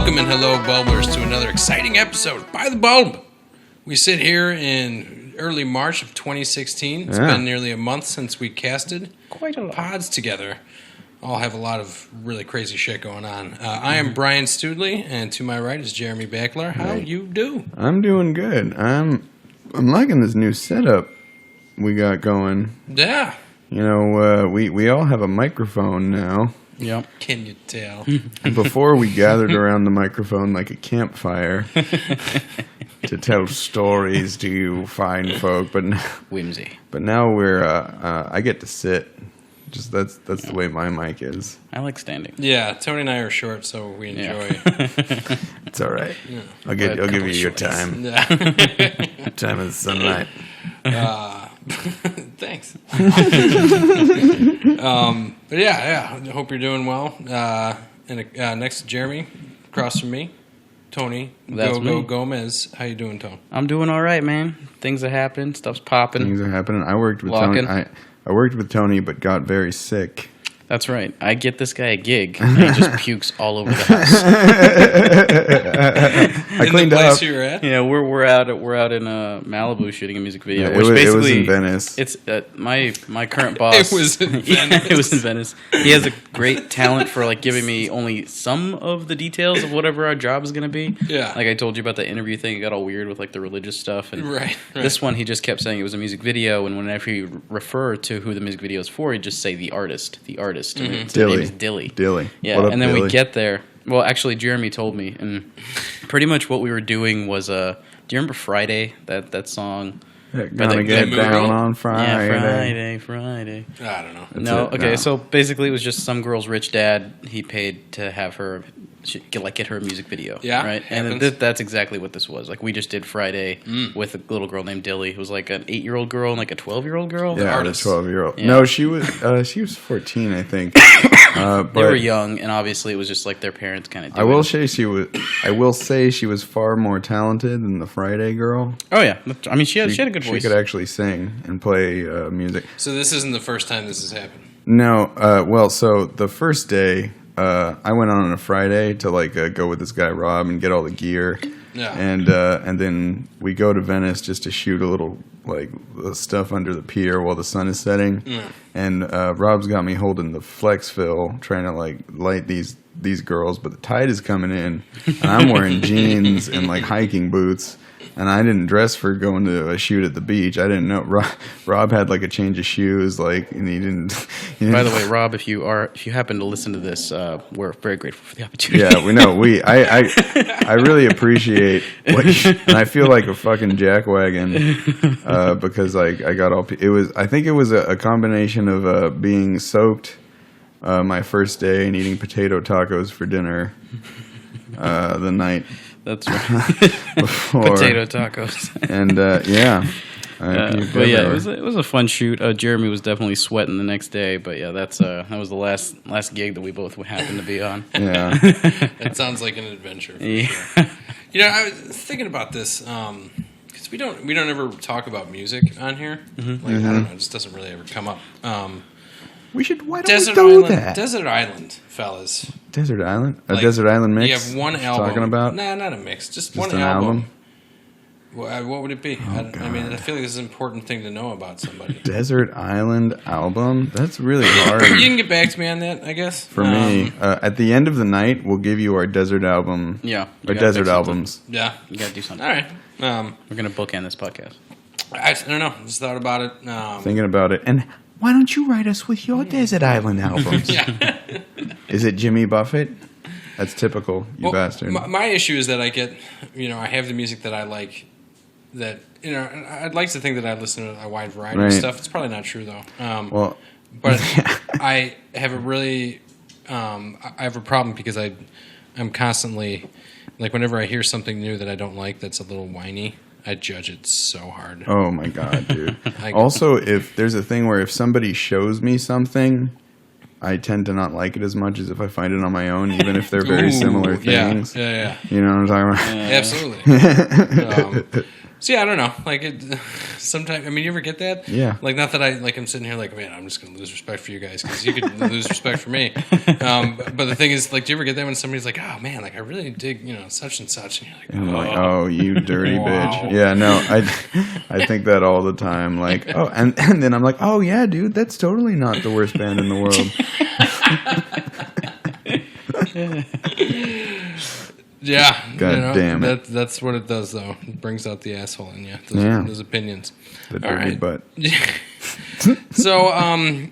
Welcome and hello, Bulbers, to another exciting episode by the Bulb. We sit here in early March of 2016. It's been nearly a month since we casted quite a lot pods together. All have a lot of really crazy shit going on. I am Brian Studley, and to my right is Jeremy Backler. How you do? I'm doing good. I'm liking this new setup we got going. Yeah. You know, we all have a microphone now. Yep. Can you tell? Before we gathered around the microphone like a campfire to tell stories to you fine folk, but Whimsy. But now we're I get to sit. Just that's the way my mic is. I like standing. Yeah, Tony and I are short, so we enjoy. It's all right. Yeah. I'll give you your time. Yeah. Time of the sunlight. Thanks. But yeah, I hope you're doing well. And next to Jeremy, across from me, Tony. That's me. Gomez. How you doing, Tony? I'm doing all right, man. Things are happening. Stuff's popping. Things are happening. I worked with Tony. I worked with Tony, but got very sick. That's right. I get this guy a gig, and he just pukes all over the house. I cleaned the place up. you were at? Yeah, we're out in Malibu shooting a music video. Yeah, which it was in Venice. It's my current boss. It was in Venice. Yeah, it was in Venice. He has a great talent for like giving me only some of the details of whatever our job is going to be. Yeah. Like I told you about the interview thing, it got all weird with like the religious stuff. And Right. This one, he just kept saying it was a music video, and whenever he referred to who the music video is for, he'd just say the artist. Mm-hmm. And his name is Dilly. Yeah, and then we get there. Well, actually, Jeremy told me, and pretty much what we were doing was, do you remember Friday, that song? Gonna get down on Friday. Yeah, Friday. I don't know. No, okay, so basically it was just some girl's rich dad, he paid to have her, get her a music video. Yeah, right? And that's exactly what this was. Like, we just did Friday with a little girl named Dilly, who was like an 8-year-old girl and like a 12-year-old girl. Yeah, a 12-year-old. Yeah. No, she was 14, I think. They were young, and obviously it was just like their parents kind of. I will say she was far more talented than the Friday girl. Oh yeah, I mean she had a good voice. She could actually sing and play music. So this isn't the first time this has happened. No, well, so the first day I went on a Friday to like go with this guy Rob and get all the gear. Yeah. And then we go to Venice just to shoot a little like stuff under the pier while the sun is setting. Yeah. And Rob's got me holding the flex fill, trying to like light these girls, but the tide is coming in, and I'm wearing jeans and like hiking boots. And I didn't dress for going to a shoot at the beach. I didn't know. Rob had like a change of shoes, like, and he didn't. By the way, Rob, if you happen to listen to this, we're very grateful for the opportunity. Yeah, we know. I really appreciate what and I feel like a fucking jackwagon because I got all. I think it was a combination of being soaked my first day and eating potato tacos for dinner the night. That's right. Potato tacos. And yeah. But yeah, it was a fun shoot. Jeremy was definitely sweating the next day, but yeah, that was the last gig that we both happened to be on. Yeah. It sounds like an adventure. For sure. You know, I was thinking about this because we don't ever talk about music on here. Mm-hmm. Like I don't know, it just doesn't really ever come up. We should. Why don't we do that? Desert Island, fellas. Desert Island? A like, Desert Island mix? You have one album. Talking about? Nah, not a mix. Just one an album. What would it be? Oh, I mean, I feel like this is an important thing to know about somebody. Desert Island album? That's really hard. You can get back to me on that, I guess. For me, at the end of the night, we'll give you our desert album. Yeah. Our desert albums. Yeah. You got to do something. All right. We're going to bookend this podcast. I don't know. Just thought about it. Thinking about it. And why don't you write us with your Desert Island albums? Yeah. Is it Jimmy Buffett? That's typical, you bastard. My issue is that I get, I have the music that I like. That I'd like to think that I listen to a wide variety of stuff. It's probably not true though. But I have a really, I have a problem because I'm constantly, like whenever I hear something new that I don't like that's a little whiny, I judge it so hard. Oh my god, dude! Also, if there's a thing where if somebody shows me something, I tend to not like it as much as if I find it on my own, even if they're very similar things. Yeah. You know what I'm talking about? Absolutely. So yeah, I don't know. Like sometimes, I mean, you ever get that? Yeah. Like not that I'm sitting here like, man, I'm just gonna lose respect for you guys because you could lose respect for me. But the thing is, like, do you ever get that when somebody's like, oh man, like I really dig, such and such, and you're like, I'm like, oh, you dirty bitch. Yeah, no, I think that all the time. Like, oh, and then I'm like, oh yeah, dude, that's totally not the worst band in the world. Yeah, God damn it. That's what it does, though. It brings out the asshole in you. Those opinions. The dirty butt. So,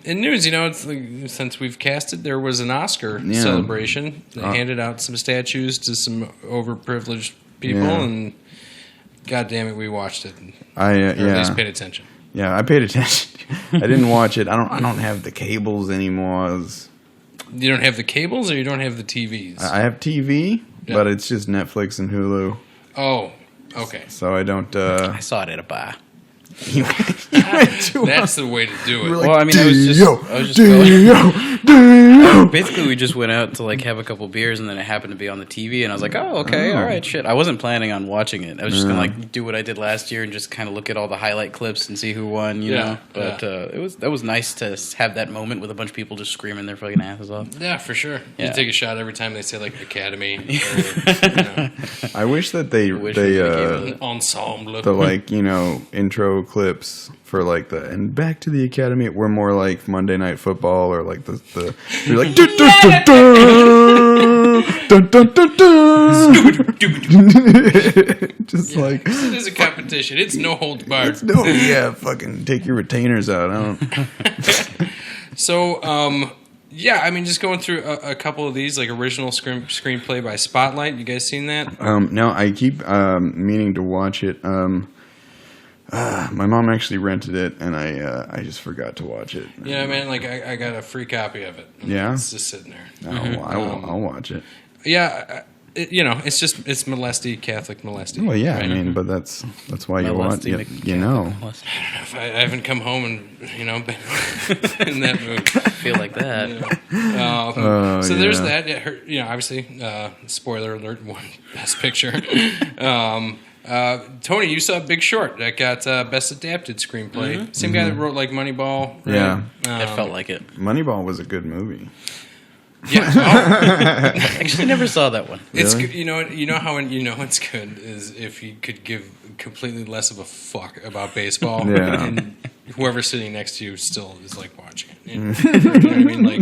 in news, it's like, since we've casted, there was an Oscar celebration. They handed out some statues to some overprivileged people, and God damn it, we watched it. Or at least paid attention. Yeah, I paid attention. I didn't watch it. I don't have the cables anymore. You don't have the cables, or you don't have the TVs? I have TV. Yeah. But it's just Netflix and Hulu. Oh, okay. So I don't... I saw it at a bar. That's the way to do it. Like, well, I mean, I was just basically, we just went out to like have a couple beers, and then it happened to be on the TV, and I was like, oh, okay, all right, shit. I wasn't planning on watching it. I was just gonna like do what I did last year and just kind of look at all the highlight clips and see who won, you know. But that was nice to have that moment with a bunch of people just screaming their fucking asses off. Yeah, for sure. Yeah. You take a shot every time they say like Academy. Or, I wish that they ensemble. The like intro clips for like and back to the Academy were more like Monday Night Football or like the you're like just like it is a competition. It's no holds barred. Fucking take your retainers out. I don't. So I mean, just going through a couple of these, like original screenplay by Spotlight. You guys seen that? No, I keep meaning to watch it. My mom actually rented it, and I just forgot to watch it. Yeah, man, like I got a free copy of it. Yeah? It's just sitting there. I'll watch it. Yeah, it's molesty, Catholic molesty. Well, yeah, right? I mean, but that's why you watch it, I don't know. If I haven't come home and, been in that mood. I feel like that. So there's that. Obviously, spoiler alert, won Best Picture. Tony, you saw Big Short. That got Best Adapted Screenplay. Mm-hmm. Same guy that wrote like Moneyball. Right? Yeah. It felt like it. Moneyball was a good movie. Yeah. I actually never saw that one. It's really? Good. How it's good is if you could give completely less of a fuck about baseball, and whoever's sitting next to you still is like watching it. You know what I mean? Like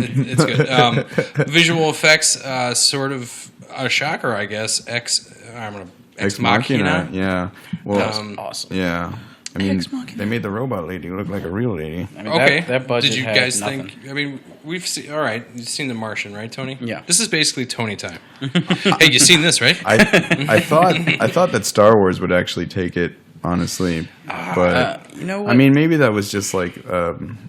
it's good. Visual effects, sort of a shocker, I guess. Ex Machina. Yeah. Well, that was awesome. Yeah. I mean, they made the robot lady look like a real lady. I mean, that budget. Did you had guys nothing. think? I mean, we've seen. All right, you've seen The Martian, right, Tony? Yeah. This is basically Tony time. Hey, you seen this, right? I thought that Star Wars would actually take it, honestly, but you know what? I mean, maybe that was just like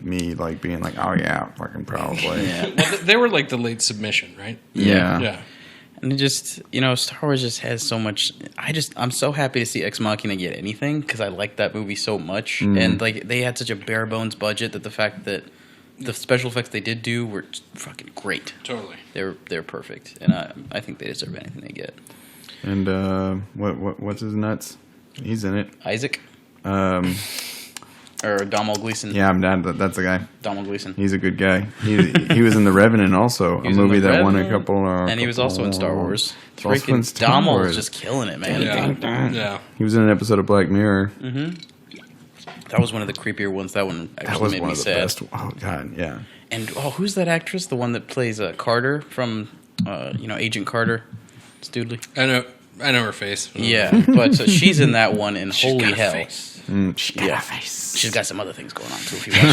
me, like being like, oh yeah, fucking probably. Yeah. Well, they were like the late submission, right? Yeah. And it just, Star Wars just has so much. I'm so happy to see Ex Machina get anything because I like that movie so much. And like they had such a bare bones budget that the fact that the special effects they did do were fucking great. Totally. They're perfect, and I think they deserve anything they get. And what's his nuts? He's in it. Isaac. Or Domhnall Gleeson. Yeah, that's the guy. Domhnall Gleeson. He's a good guy. He was in The Revenant also, a movie that won a couple. And he was also in Star Wars. Freaking Domhnall was just killing it, man. Yeah. He was in an episode of Black Mirror. Mm-hmm. That was one of the creepier ones. That one actually made me sad. Best. Oh god, yeah. And who's that actress? The one that plays Carter from Agent Carter. Studley. I know her face. Yeah, but so she's in that one, and holy hell. She's got a face. She's got some other things going on too. If you watch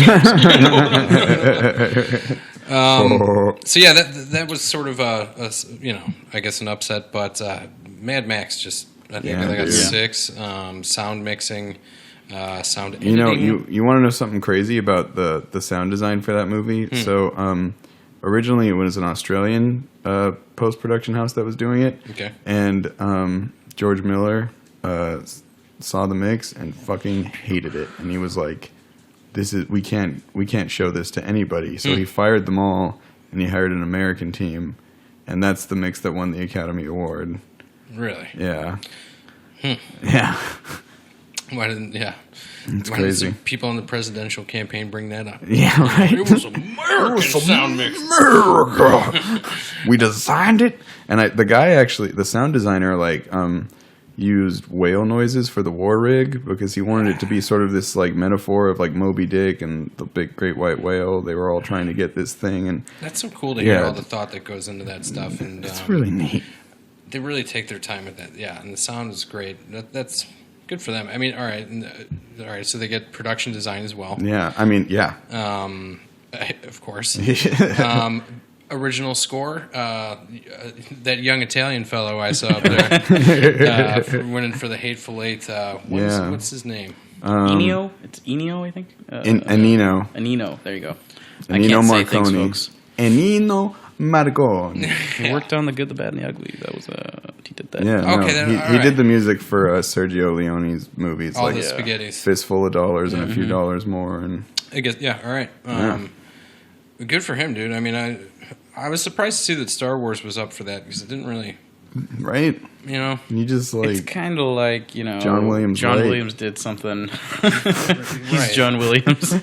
so yeah, that was sort of I guess an upset, but Mad Max just I think they got 6 sound mixing, sound editing. You want to know something crazy about the sound design for that movie? So originally it was an Australian post-production house that was doing it. Okay. And George Miller saw the mix and fucking hated it, and he was like, we can't show this to anybody. So he fired them all, and he hired an American team, and that's the mix that won the Academy Award. Really? Yeah. Yeah. Why didn't? Yeah. It's Why crazy. didn't people in the presidential campaign bring that up? Yeah, right. It was American sound mix. America. We designed it, and the sound designer, used whale noises for the war rig because he wanted it to be sort of this like metaphor of like Moby Dick and the big great white whale. They were all trying to get this thing, and that's so cool to hear all the thought that goes into that stuff. And it's really neat. They really take their time with that. Yeah, and the sound is great. That's good for them. I mean, all right. So they get production design as well. Yeah, I mean, yeah. Of course. Original score. That young Italian fellow I saw up there winning for the Hateful Eight. What's his name? Ennio. It's Ennio, I think. Ennio. Ennio. There you go. Ennio Marconi. Say things, folks. Ennio Marconi. He worked on The Good, the Bad, and the Ugly. That was he did that. Yeah. Okay. He did the music for Sergio Leone's movies. All the spaghettis. Fistful of Dollars and a few dollars more. And I guess. Yeah. All right. Good for him, dude. I mean, I was surprised to see that Star Wars was up for that because it didn't really. Right. You just like. It's kind of like, John Williams. John Williams did something. He's John Williams.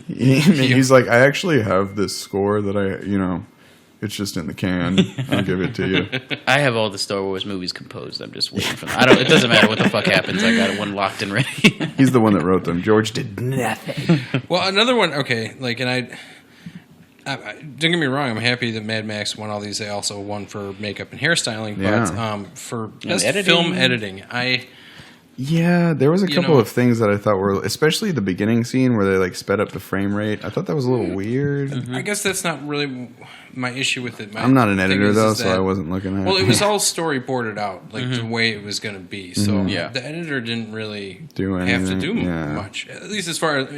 He's like, I actually have this score that it's just in the can. I'll give it to you. I have all the Star Wars movies composed. I'm just waiting for them. It doesn't matter what the fuck happens. I got one locked and ready. He's the one that wrote them. George did nothing. Well, another one. Okay, don't get me wrong. I'm happy that Mad Max won all these. They also won for makeup and hairstyling, but for best film editing, there was a couple of things that I thought were, especially the beginning scene where they sped up the frame rate. I thought that was a little weird. Mm-hmm. I guess that's not really my issue with it. I'm not an editor though, so I wasn't looking at it. Well, it was all storyboarded out, the way it was going to be. So the editor didn't really have to do much, at least as far as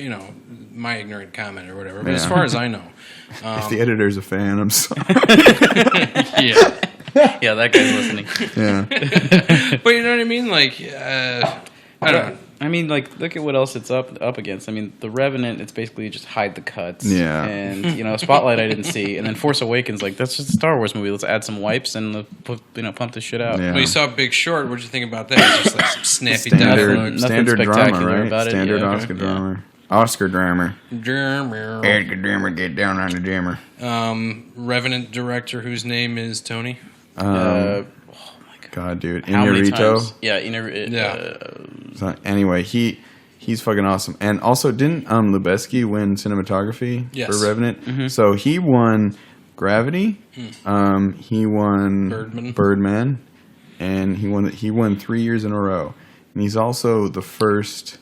my ignorant comment or whatever. But as far as I know, if the editor's a fan, I'm sorry. Yeah, that guy's listening. Yeah. But you know what I mean? I don't know. I mean, look at what else it's up against. I mean, The Revenant, it's basically just hide the cuts. Yeah. And, Spotlight I didn't see. And then Force Awakens, that's just a Star Wars movie. Let's add some wipes and, pump this shit out. Yeah. Well, you saw Big Short. What did you think about that? It's just some snappy dialogue. Standard drama, right? About Standard it. Oscar drama. Oscar drama. Drummer. Edgar Drummer, get down on the jammer. Revenant director whose name is Tony. God, dude, How many Inarritu. times? Yeah, So anyway, he's fucking awesome, and also didn't Lubeski win cinematography for Revenant? Mm-hmm. So he won Gravity. He won Birdman, and he won 3 years in a row, and he's also the first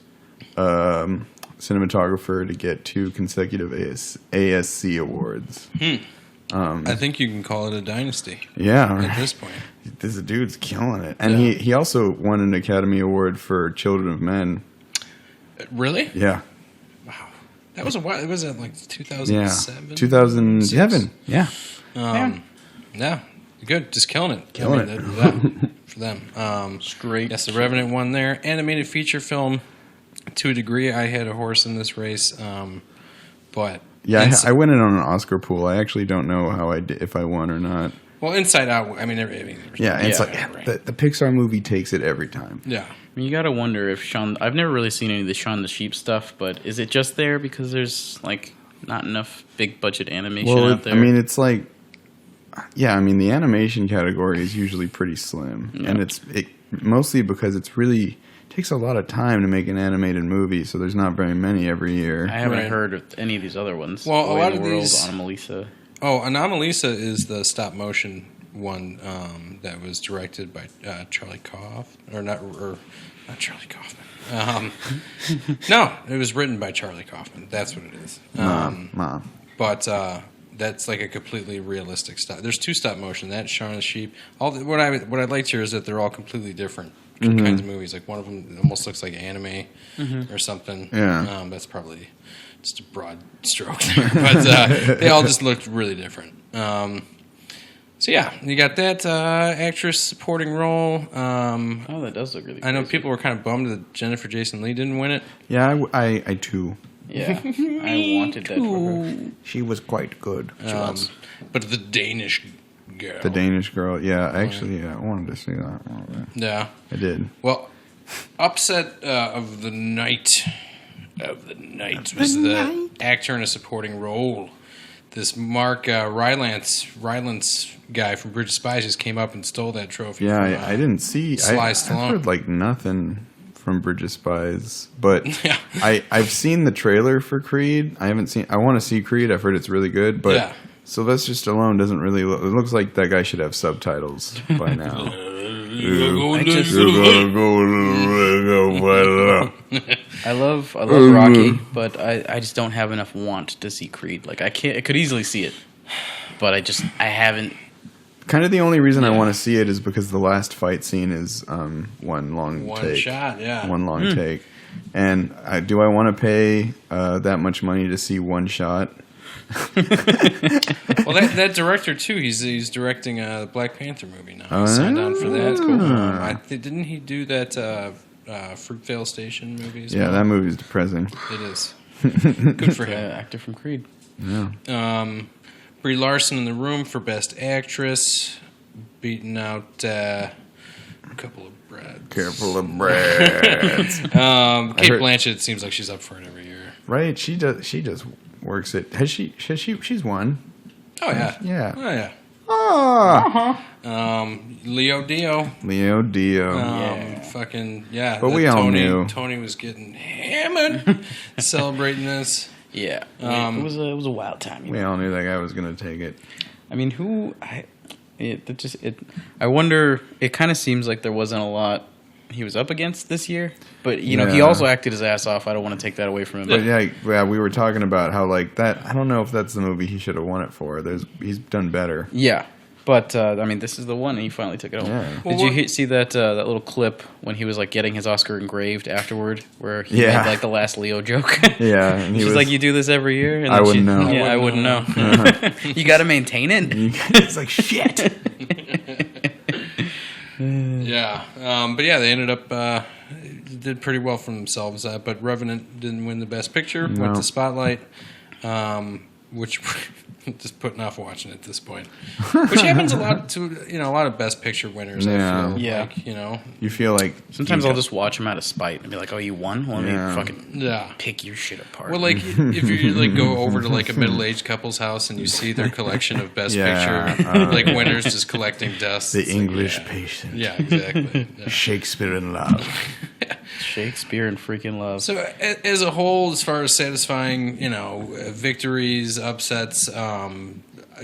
cinematographer to get 2 consecutive ASC awards. I think you can call it a dynasty. Yeah, at this point, this dude's killing it, and he also won an Academy Award for Children of Men. Really? Yeah. Wow, that was a while. Was it 2007? Yeah, 2007. Yeah. Yeah, good, just killing it. Killing it for them. Straight. Yes, The Revenant won there. Animated feature film. To a degree, I had a horse in this race, but. Yeah, I went in on an Oscar pool. I actually don't know how I did, if I won or not. Well, Inside Out. I mean, the Pixar movie takes it every time. Yeah, you got to wonder if Shaun. I've never really seen any of the Shaun the Sheep stuff, but is it just there because there's not enough big budget animation out there? I mean, it's the animation category is usually pretty slim, and it's mostly because it's really. Takes a lot of time to make an animated movie, so there's not very many every year. I haven't heard of any of these other ones. Well, a lot of these... Anomalisa. Oh, Anomalisa is the stop-motion one that was directed by Charlie Kaufman. Or not Charlie Kaufman. No, it was written by Charlie Kaufman. That's what it is. But that's a completely realistic stop. There's 2 stop-motion. That's Shaun the Sheep. What I liked here is that they're all completely different. Kinds of movies. One of them almost looks like anime or something. Yeah. That's probably just a broad stroke there. But they all just looked really different. So yeah, you got that actress supporting role. That does look really I know crazy. people were kind of bummed that Jennifer Jason Leigh didn't win it. Yeah, I too. Yeah, I wanted that for her. She was quite good. She was. But the Danish girl. The Danish girl. Yeah, actually, I wanted to see that one. Yeah. I did. Well, upset of the night was the actor in a supporting role. This Mark Rylance guy from Bridge of Spies just came up and stole that trophy. Yeah, from, I didn't see. I've heard like nothing from Bridge of Spies, but yeah. I've seen the trailer for Creed. I haven't seen. I want to see Creed. I've heard it's really good, but yeah. Sylvester Stallone doesn't really look. It looks like that guy should have subtitles by now. I love Rocky, but I just don't have enough want to see Creed. Like I could easily see it, but I haven't. Kind of the only reason I want to see it is because the last fight scene is one take. Shot, yeah. One long take. And do I want to pay that much money to see one shot? Well, that director too. He's directing a Black Panther movie now. He signed on for that. Cool. Didn't he do that Fruitvale Station movie? Yeah, that movie's depressing. It is. Good for him. Actor from Creed. Yeah. Brie Larson in The Room for Best Actress, beating out a couple of Brads. Careful of Brads. Kate Blanchett seems like she's up for it every year. Right? She just works it. She's won. Oh yeah. Yeah. Oh yeah. Ah. Leo Dio. Yeah. Fucking yeah. But we all knew Tony was getting hammered celebrating this. Yeah. It was a wild time. We all knew that guy was going to take it. I mean, I wonder. It kind of seems like there wasn't a lot he was up against this year, but he also acted his ass off. I don't want to take that away from him. But yeah, we were talking about how like that. I don't know if that's the movie he should have won it for. He's done better. Yeah. But I mean, this is the one, and he finally took it home. Yeah. Did you see that little clip when he was like getting his Oscar engraved afterward, where he made like the last Leo joke? Yeah, and she's like, "You do this every year?" And I wouldn't know. Yeah, I wouldn't know. You got to maintain it. It's like shit. Yeah, but yeah, they ended up did pretty well for themselves. But Revenant didn't win the Best Picture. No. Went to Spotlight, which just putting off watching at this point. Which happens a lot to a lot of Best Picture winners. Yeah. I feel Yeah. like, You feel like sometimes I'll just watch them out of spite and be like, "Oh, you won? Well, let me fucking pick your shit apart." Well, like if you like go over to like a middle-aged couple's house and you see their collection of Best Picture like winners just collecting dust. The English Patient. Yeah, exactly. Yeah. Shakespeare in Love. Shakespeare and freaking love. So as a whole, as far as satisfying, victories, upsets,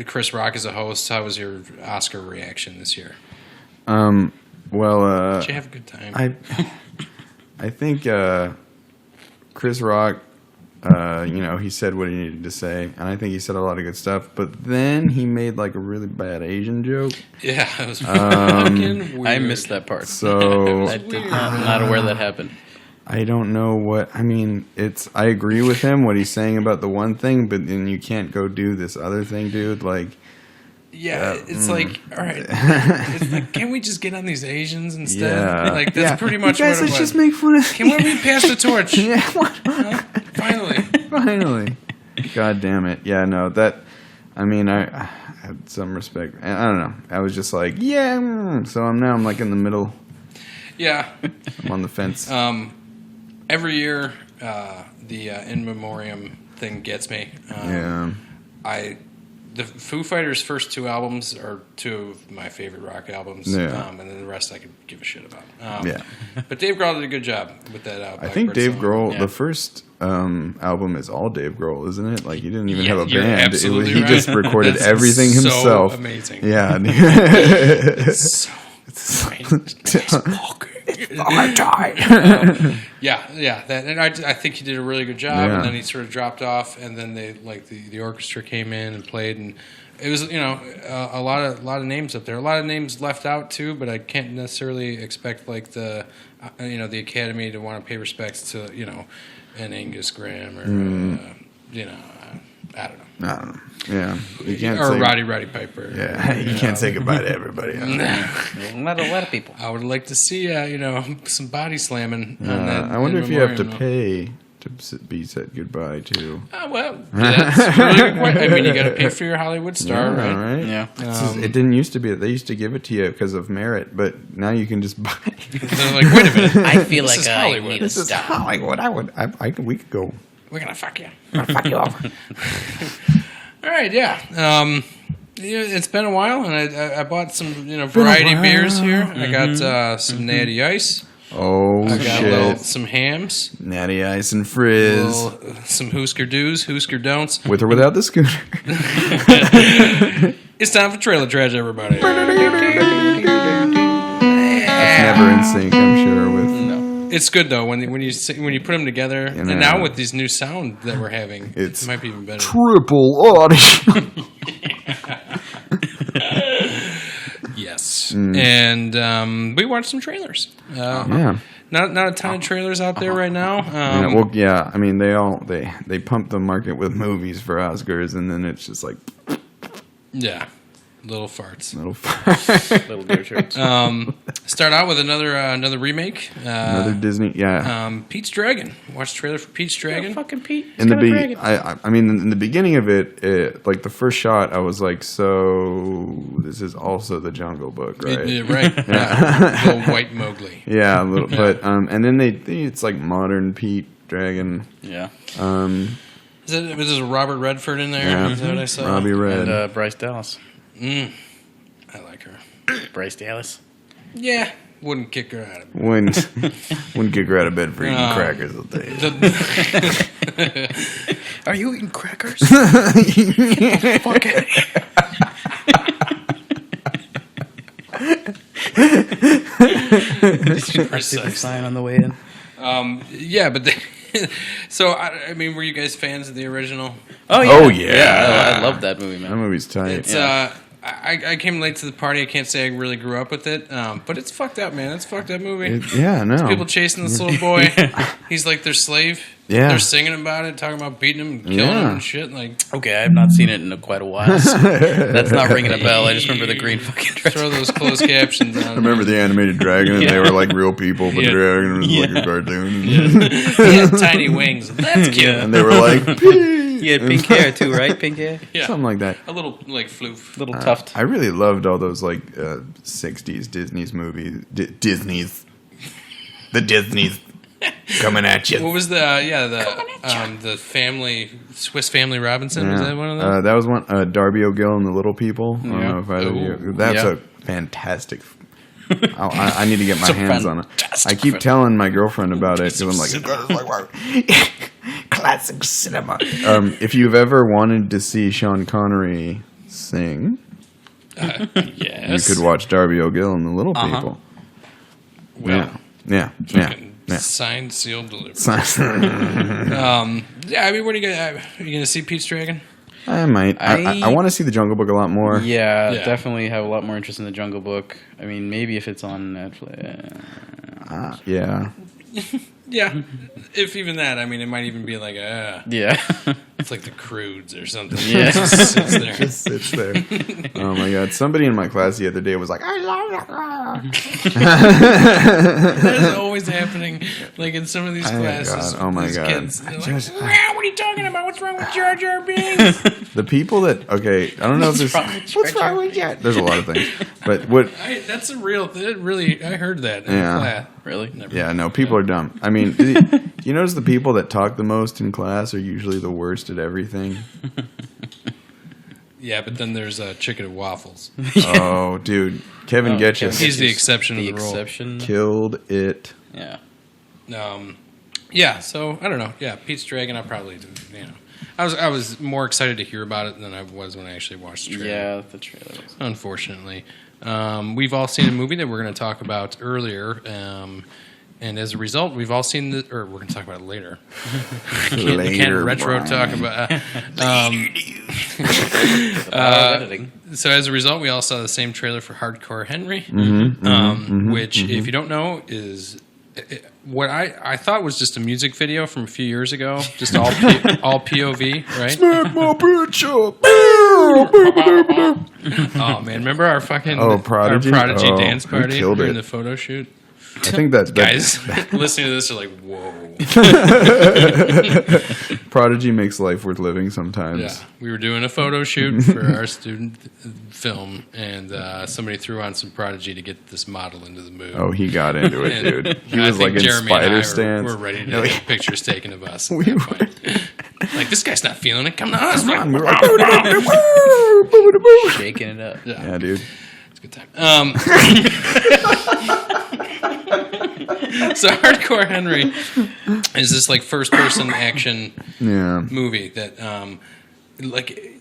Chris Rock as a host, how was your Oscar reaction this year? Well, did you have a good time? I think Chris Rock, he said what he needed to say, and I think he said a lot of good stuff. But then he made like a really bad Asian joke. Yeah, it was fucking weird. I missed that part. So I'm not aware that happened. I don't know what I mean. I agree with him what he's saying about the one thing, but then you can't go do this other thing, dude. Like, it's like, all right, it's like, can we just get on these Asians instead? Yeah. Like that's pretty much guys, what it let's was. just make fun of. Can we pass the torch? Yeah, Finally. God damn it! Yeah, no, that. I mean, I had some respect. I don't know. I was just like, yeah. So I'm like in the middle. Yeah. I'm on the fence. Every year, the in memoriam thing gets me. The Foo Fighters' first two albums are two of my favorite rock albums, and then the rest I could give a shit about. But Dave Grohl did a good job with that. I think Dave Grohl, the first album is all Dave Grohl, isn't it? Like he didn't even have a band. He just recorded everything himself. Amazing. Yeah. It's yeah. And I think he did a really good job, and then he sort of dropped off, and then they the orchestra came in and played, and it was a lot of names up there, a lot of names left out too, but I can't necessarily expect like the the Academy to want to pay respects to an Angus Graham or I don't know. Yeah, you can't or Roddy Piper. Yeah, you can't say goodbye to everybody. Not a lot of people. I would like to see some body slamming on that. I wonder if you have to pay to be said goodbye to? Well, that's really good point. I mean, you got to pay for your Hollywood star, right? Yeah. It didn't used to be. They used to give it to you because of merit, but now you can just buy it. They're like, wait a minute. I feel like I Hollywood. need a This is star. Hollywood. We could go. We're going to fuck you. I'm gonna fuck you over. All right, yeah. It's been a while, and I bought some variety beers here. I got some Natty Ice. Oh, I got shit. some hams. Natty Ice and Frizz. Some Husker Do's, Husker Don'ts. With or without the scooter. It's time for Trailer Trash, everybody. It's never in sync, I'm sure, with... It's good, though, when you put them together. And now with these new sound that we're having, it might be even better. Triple audio. Yes. And we watched some trailers. Yeah. Not a ton of trailers out there right now. I mean, they pump the market with movies for Oscars, and then it's just like... Yeah. Little farts. Little beer shirts. Start out with another remake. Another Disney, yeah. Pete's Dragon. Watch the trailer for Pete's Dragon. Yeah, fucking Pete. In the beginning of it, like the first shot, I was like, so this is also the Jungle Book, right? Right. Yeah. Little white Mowgli. Yeah, a little, but and then it's like modern Pete Dragon. Yeah. Was there Robert Redford in there? Yeah. Is that what I saw? Robbie Red. And Bryce Dallas. I like her. Bryce Dallas. Yeah. Wouldn't kick her out of bed. Wouldn't kick her out of bed for eating crackers all day. Are you eating crackers? Fuck it. Precise. Sign on the way in. Yeah, but so I mean, were you guys fans of the original? Oh yeah. Oh, yeah. I love that movie, man. That movie's tight. It's I came late to the party. I can't say I really grew up with it, but it's fucked up, man. It's a fucked up movie. No. People chasing this little boy. He's like their slave. Yeah. They're singing about it, talking about beating him, and killing him, and shit. Like, Okay, I have not seen it in quite a while. So that's not ringing a bell. I just remember the green fucking dress. throw those closed captions on. I remember the animated dragon, and they were like real people, but Yeah. dragon was like a cartoon. He had tiny wings. That's cute. And they were like, Pee! You had pink hair too, right? Pink hair? Yeah. Something like that. A little like floof. Little tuft. I really loved all those like 60s Disney's movies. Disney's. The Disney's coming at you. What was the family Swiss Family Robinson? Was that one of them? That was one. Darby O'Gill and the Little People. I don't know if either of you. That's Yeah. a fantastic. I need to get my hands on it. fantastic I keep telling my girlfriend about it because I'm Cinema. like, classic cinema. If you've ever wanted to see Sean Connery sing, Yes. you could watch Darby O'Gill and the Little People. Well, Yeah. signed, sealed, delivered. Yeah. Yeah, I mean, what are you gonna see Pete's Dragon? I might. I want to see the Jungle Book a lot more. Yeah, Yeah. definitely have a lot more interest in the Jungle Book. I mean, maybe if it's on Netflix. Yeah. Yeah, if even that. I mean, it might even be like Yeah. it's like the Croods or something. Yeah. It just sits there. Just sits there. Oh my god! Somebody in my class the other day was like, "I love it." That's always happening. Like in some of these classes. God. Oh my these god! Kids, they're like, "Wow, what are you talking about? What's wrong with Jar Jar Binks?" The people that I don't know if this. What's wrong with you? There's a lot of things, but what? That's a real. It really, I heard that in Yeah. class. Really? Never. Yeah, no, people are dumb. I mean, do you notice the people that talk the most in class are usually the worst at everything? Yeah, but then there's Chicken and Waffles. Oh, dude, Kevin Getchus He's the exception The of the rule. exception. killed it. Yeah. Yeah, so I don't know. Yeah, Pete's Dragon. I probably, I was more excited to hear about it than I was when I actually watched the trailer. Yeah, the trailer was. Unfortunately, we've all seen a movie that we're going to talk about earlier, and as a result, we've all seen we're going to talk about it later. Can't retro talk about. Editing. So as a result, we all saw the same trailer for Hardcore Henry, which, if you don't know, is what I thought was just a music video from a few years ago, just all POV, right? Smack my bitch up. Oh man, remember our fucking Prodigy? our Prodigy Oh, dance we party killed during it. the photo shoot? I think that guys listening to this are like, whoa. Prodigy makes life worth living sometimes. Yeah, we were doing a photo shoot for our student film, and somebody threw on some Prodigy to get this model into the mood. Oh, he got into it, dude. He was like in Jeremy spider stance. We're ready to get pictures taken of us. At that point. Like, this guy's not feeling it. Come on, we're like, shaking it up. Yeah, dude. It's a good time. So Hardcore Henry is this like first person action movie that like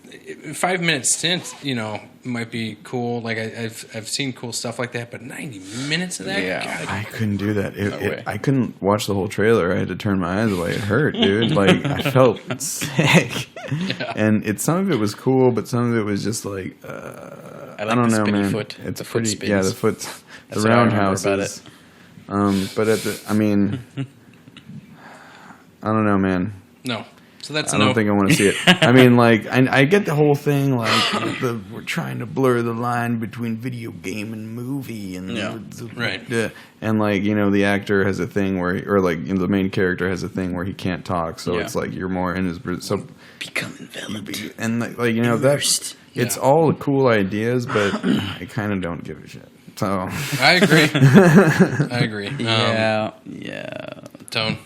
5 minutes stint, you know, might be cool. Like I've seen cool stuff like that, but 90 minutes of that, God. I couldn't do that. I couldn't watch the whole trailer. I had to turn my eyes away. It hurt, dude. Like I felt sick. Yeah. And some of it was cool, but some of it was just like I don't know, man. Foot. It's the pretty, foot spins. yeah, the foot, the roundhouse is. But I mean, I don't know, man. No. So that's I don't think I want to see it. I mean, like, I get the whole thing, like, we're trying to blur the line between video game and movie, and right. And like, you know, the actor has a thing where, or like, you know, the main character has a thing where he can't talk, so it's like you're more in his so become enveloped, and like you know that's it's all cool ideas, but I kind of don't give a shit. So I agree. Yeah. Tone.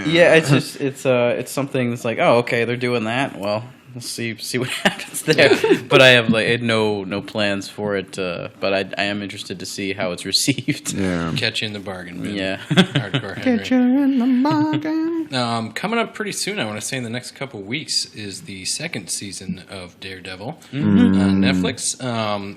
Yeah. It's something that's like, oh, okay, they're doing that. Well, we'll see what happens there. Yeah. But I have like no plans for it. But I am interested to see how it's received. Yeah. Catch you in the bargain, man. Yeah. Hardcore Henry. Catch you in the bargain. Coming up pretty soon, I want to say in the next couple weeks, is the second season of Daredevil on Netflix.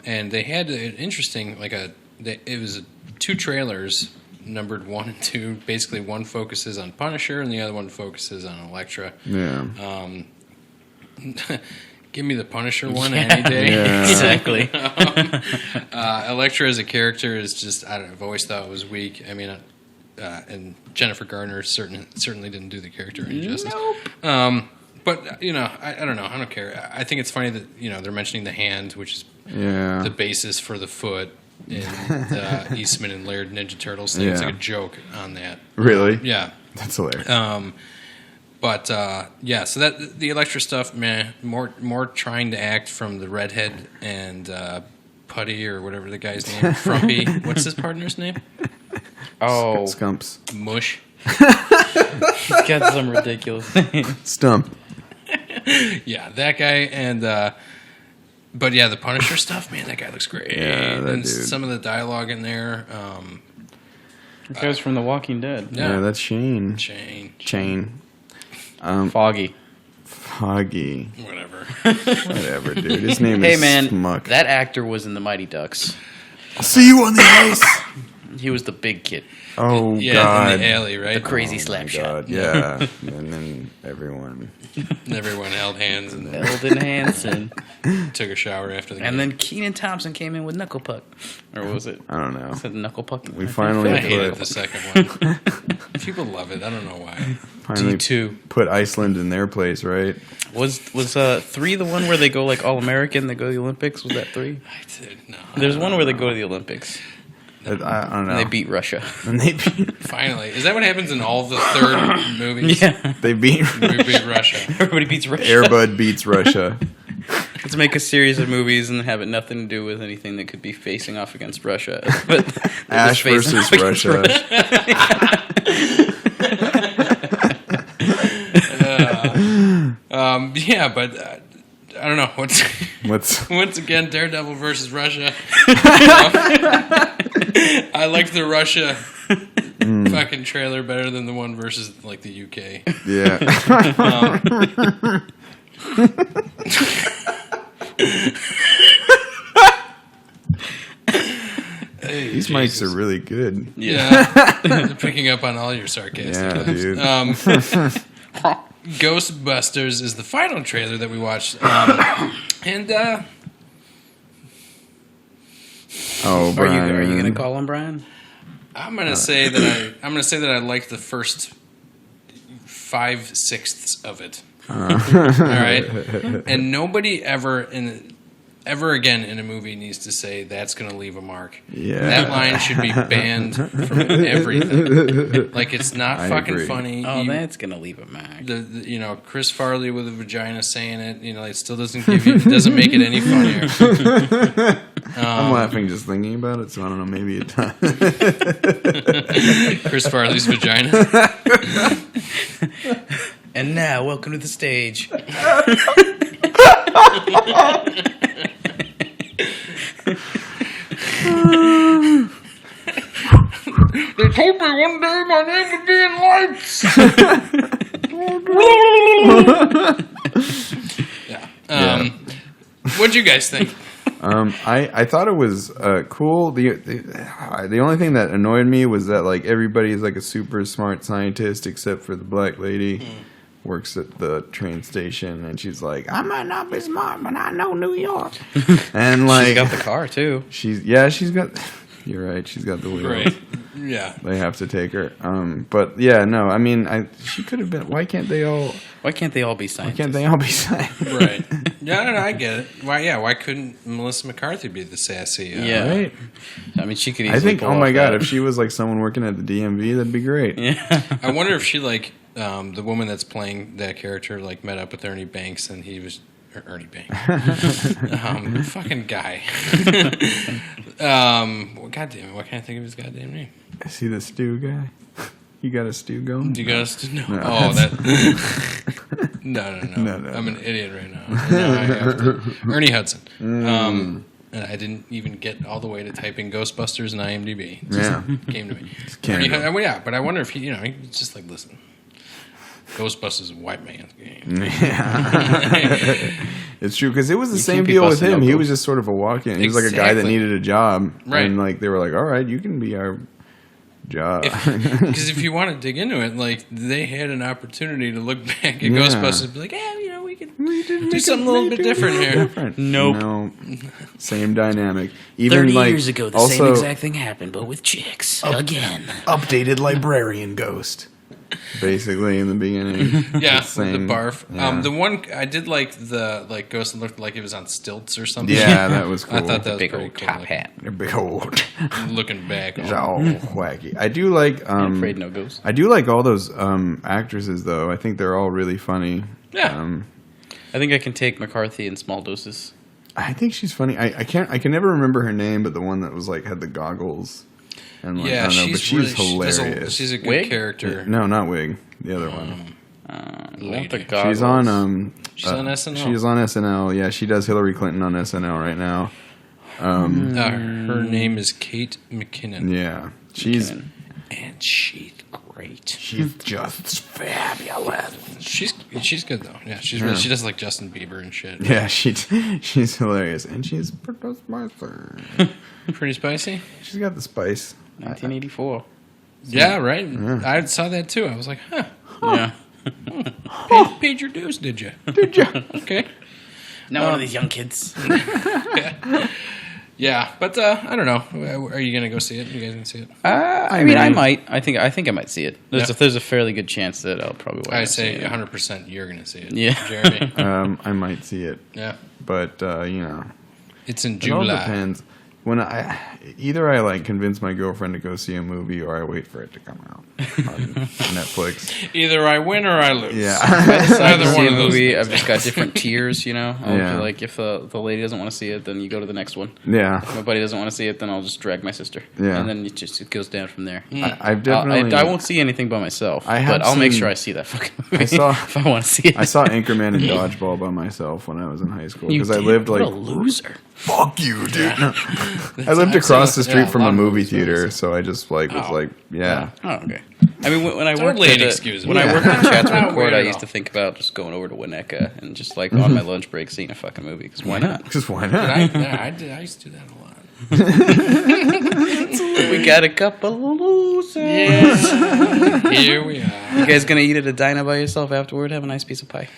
And they had an interesting, it was 2 trailers, numbered 1 and 2. Basically, one focuses on Punisher and the other one focuses on Elektra. Yeah. Give me the Punisher one any day. Yeah. Exactly. Elektra as a character is just, I don't know, I've always thought it was weak. I mean, and Jennifer Garner certainly didn't do the character any justice. Nope. But, you know, I don't know. I don't care. I think it's funny that, you know, they're mentioning the hand, which is the basis for the foot in the Eastman and Laird Ninja Turtles thing. It's like a joke on that. Really? Yeah. That's hilarious. So that the Elektra stuff, man, more trying to act from the redhead and Putty or whatever the guy's name, Frumpy. What's his partner's name? Oh, Scumps. Mush. He's got some ridiculous name. Stump. Yeah, that guy and but yeah, the Punisher stuff, man, that guy looks great. Yeah, that and dude. Some of the dialogue in there. That guy's from The Walking Dead. Yeah, that's Shane. Shane. Foggy. Whatever, dude. His name is Smuck. That actor was in The Mighty Ducks. I'll see you on the ice. He was the big kid. Oh, yeah, God. in the alley, right? The crazy slap shot. Yeah. And then everyone held hands and Eldon Hansen took a shower after the game. And then Kenan Thompson came in with Knuckle Puck. Or what was it? I don't know. Was it Knuckle Puck? We finally I hated the second one. People love it. I don't know why. Finally D2. Put Iceland in their place, right? Was 3 the one where they go like All-American, they go to the Olympics? Was that 3? I did not. There's one where they go to the Olympics. I don't know. And they beat Russia. Finally. Is that what happens in all the third movies? Yeah. We beat Russia. Everybody beats Russia. Airbud beats Russia. Let's make a series of movies and have it nothing to do with anything that could be facing off against Russia. But Ash versus Russia. Yeah, but I don't know. Once again, Daredevil versus Russia. I liked the Russia fucking trailer better than the one versus like the UK. Yeah. These mics are really good. Yeah. They're picking up on all your sarcastic dude. Ghostbusters is the final trailer that we watched. And oh, Brian. Are you gonna call him Brian? I'm gonna say that I liked the first 5/6 of it. All right, and nobody ever ever again in a movie needs to say that's going to leave a mark. Yeah. That line should be banned from everything. Like, it's not fucking funny. Oh, that's going to leave a mark. You know, Chris Farley with a vagina saying it, you know, it still doesn't give you, it doesn't make it any funnier. I'm laughing just thinking about it, so I don't know, maybe it does. Chris Farley's vagina. And now, welcome to the stage. They told me one day my name would be in lights. Yeah. What'd you guys think? I thought it was cool. The only thing that annoyed me was that like everybody's like a super smart scientist except for the black lady. Works at the train station, and she's like, I might not be smart, but I know New York. And like, she's got the car too. She's got. You're right. She's got the wheel. Right. Yeah. They have to take her. But yeah, no. I mean, she could have been. Why can't they all be scientists? Why can't they all be scientists? Right. Yeah, no, I get it. Why couldn't Melissa McCarthy be the sassy? Yeah. Right. I mean, she could easily I think. pull Oh my off god, that. if she was like someone working at the DMV, that'd be great. Yeah. I wonder if she like the woman that's playing that character like met up with Ernie Banks, and he was Ernie Banks, fucking guy. God damn it! Why can't I think of his goddamn name? Is he the stew guy? You got a stew going? Do you guys no? Oh, that. No. I'm an idiot right now. No, I have to. Ernie Hudson. And I didn't even get all the way to typing Ghostbusters and IMDb. It just came to me. Yeah, but I wonder if he's just like, listen, Ghostbusters is a white man's game. Yeah. It's true, because it was the same deal with him. He was just sort of a walk-in. He was like a guy that needed a job. Right. And like they were like, all right, you can be our job. Because if you want to dig into it, like they had an opportunity to look back at Ghostbusters and be like, yeah, we could do something a little bit different here. Nope. Same dynamic. Even 30 like, years ago, the same exact thing happened, but with chicks. Again. Updated librarian ghost. Basically, in the beginning. Yeah, the barf. Yeah. The one I did like the ghost looked like it was on stilts or something. Yeah, that was cool. I thought that was big pretty old cool. top hat. A big old. Looking back, it's all wacky. I do like. I'm afraid no ghosts. I do like all those actresses, though. I think they're all really funny. Yeah. I think I can take McCarthy in small doses. I think she's funny. I can never remember her name, but the one that was like had the goggles. And like, yeah, I don't know, but she's hilarious. She's a good Wig? character. No, not Wig. The other one. Not the goggles. She's on. She's on SNL. She's on SNL. Yeah, she does Hillary Clinton on SNL right now. Her name is Kate McKinnon. Yeah, and she's great. She's just fabulous. She's good though. Yeah, she does like Justin Bieber and shit. Yeah, she's hilarious, and she's pretty spicy. Pretty spicy. She's got the spice. 1984. Yeah, right. Yeah. I saw that too. I was like, huh. Yeah. Paid your dues, did you? Did you? Okay. Not one of these young kids. Yeah, but I don't know. Are you gonna go see it? You guys gonna see it? I mean, I might. I think I might see it. There's a fairly good chance that I'll probably. I say 100% you're gonna see it. Yeah, Jeremy. I might see it. Yeah, but it's in it July. All depends. When either I like convince my girlfriend to go see a movie, or I wait for it to come out on Netflix. Either I win or I lose. Yeah. Either one of those movie. I've just got different tiers, I'll Yeah. like if the lady doesn't want to see it, then you go to the next one. Yeah. If my buddy doesn't want to see it, then I'll just drag my sister. Yeah. And then it goes down from there. I've definitely. I won't see anything by myself, but I'll make sure I see that fucking movie. If I want to see it. I saw Anchorman and Dodgeball by myself when I was in high school because I lived like. What a loser! Fuck you, dude. I lived across the street from a movie theater, so I just was like, yeah. Oh, okay. I mean, when I worked Totally at inexcusable. when I worked at Chatsworth Court, I Weird used to think about just going over to Winnetka and just like on my lunch break seeing a fucking movie. Because why not? Because why not? I used to do that a lot. We got a couple of losers. Yeah. Here we are. You guys gonna eat at a diner by yourself afterward? Have a nice piece of pie.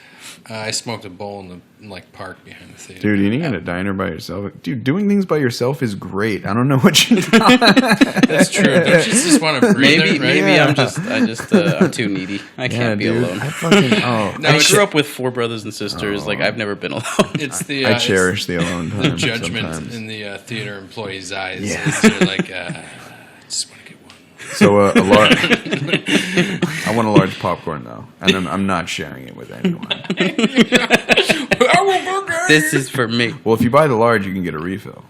I smoked a bowl in the park behind the theater. Dude, eating at a diner by yourself. Dude, doing things by yourself is great. I don't know what you That's true. Don't you just want to breathe? Maybe I'm too needy. I can't be alone. I grew up with 4 brothers and sisters. Like I've never been alone. It's the I cherish the alone time. The judgment sometimes. in the theater employee's eyes. Yeah. You're like, just want to get one. So a large. I want a large popcorn though, and I'm not sharing it with anyone. This is for me. Well, if you buy the large, you can get a refill.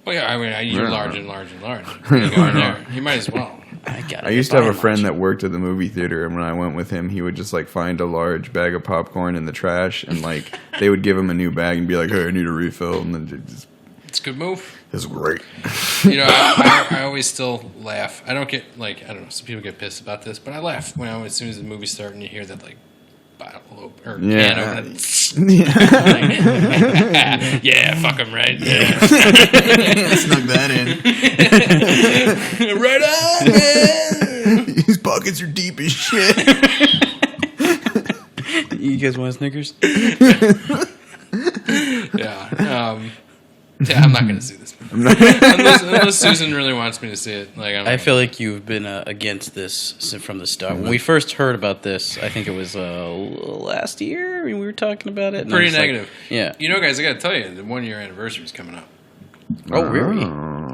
Well, yeah, I mean, you're large and large and large. You go in there. You might as well. I used to have a friend that worked at the movie theater, and when I went with him, he would just like find a large bag of popcorn in the trash, and like they would give him a new bag and be like, "Hey, I need a refill," and then just. It's a good move. It's great. You know, I always still laugh. I don't get I don't know. Some people get pissed about this, but I laugh as soon as the movie's starting. You hear that bottle or can open. Yeah, fuck them, right? Yeah. Snuck that in. Right on, man. These pockets are deep as shit. You guys want Snickers? Yeah. Yeah, I'm not going to see this movie. Unless Susan really wants me to see it. I feel like you've been against this from the start. When we first heard about this, I think it was last year. We were talking about it. Pretty negative. Yeah. You know, guys, I got to tell you, the 1 year anniversary is coming up. Oh, really?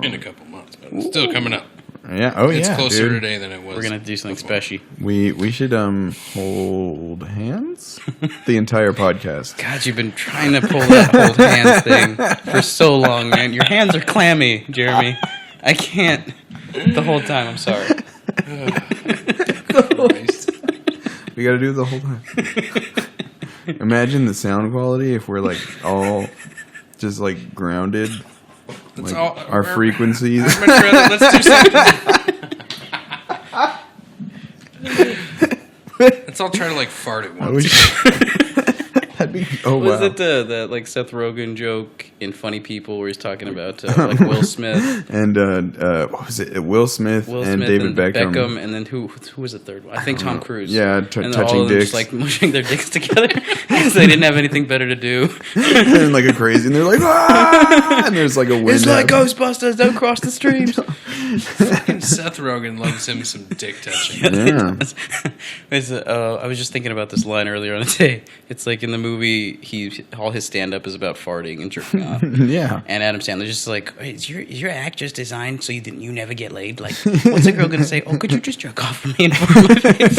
In a couple months, but it's still coming up. Yeah. Oh, it's yeah. It's closer today than it was. We're gonna do something special. We should hold hands the entire podcast. God, you've been trying to pull that hold hands thing for so long, man. Your hands are clammy, Jeremy. I can't the whole time. I'm sorry. We got to do it the whole time. Imagine the sound quality if we're like all just like grounded. Like our frequencies. Let's do something. Let's all try to fart at once. That'd be. Was it the Seth Rogen joke in Funny People where he's talking about Will Smith and what was it? Will Smith and David Beckham, and then who was the third one? I think Tom Cruise. Yeah, touching dicks, just mushing their dicks together because they didn't have anything better to do. And a crazy, and they're like, ah! And there's a wind. It's like Ghostbusters. Don't cross the streams. Fucking Seth Rogen loves him some dick touching. Yeah. I was just thinking about this line earlier on the day. It's like in the movie, all his stand-up is about farting and jerking off. Yeah. And Adam Sandler's just like, hey, is your act just designed so you never get laid? Like, what's a girl gonna say? Oh, could you just jerk off for me and for my face?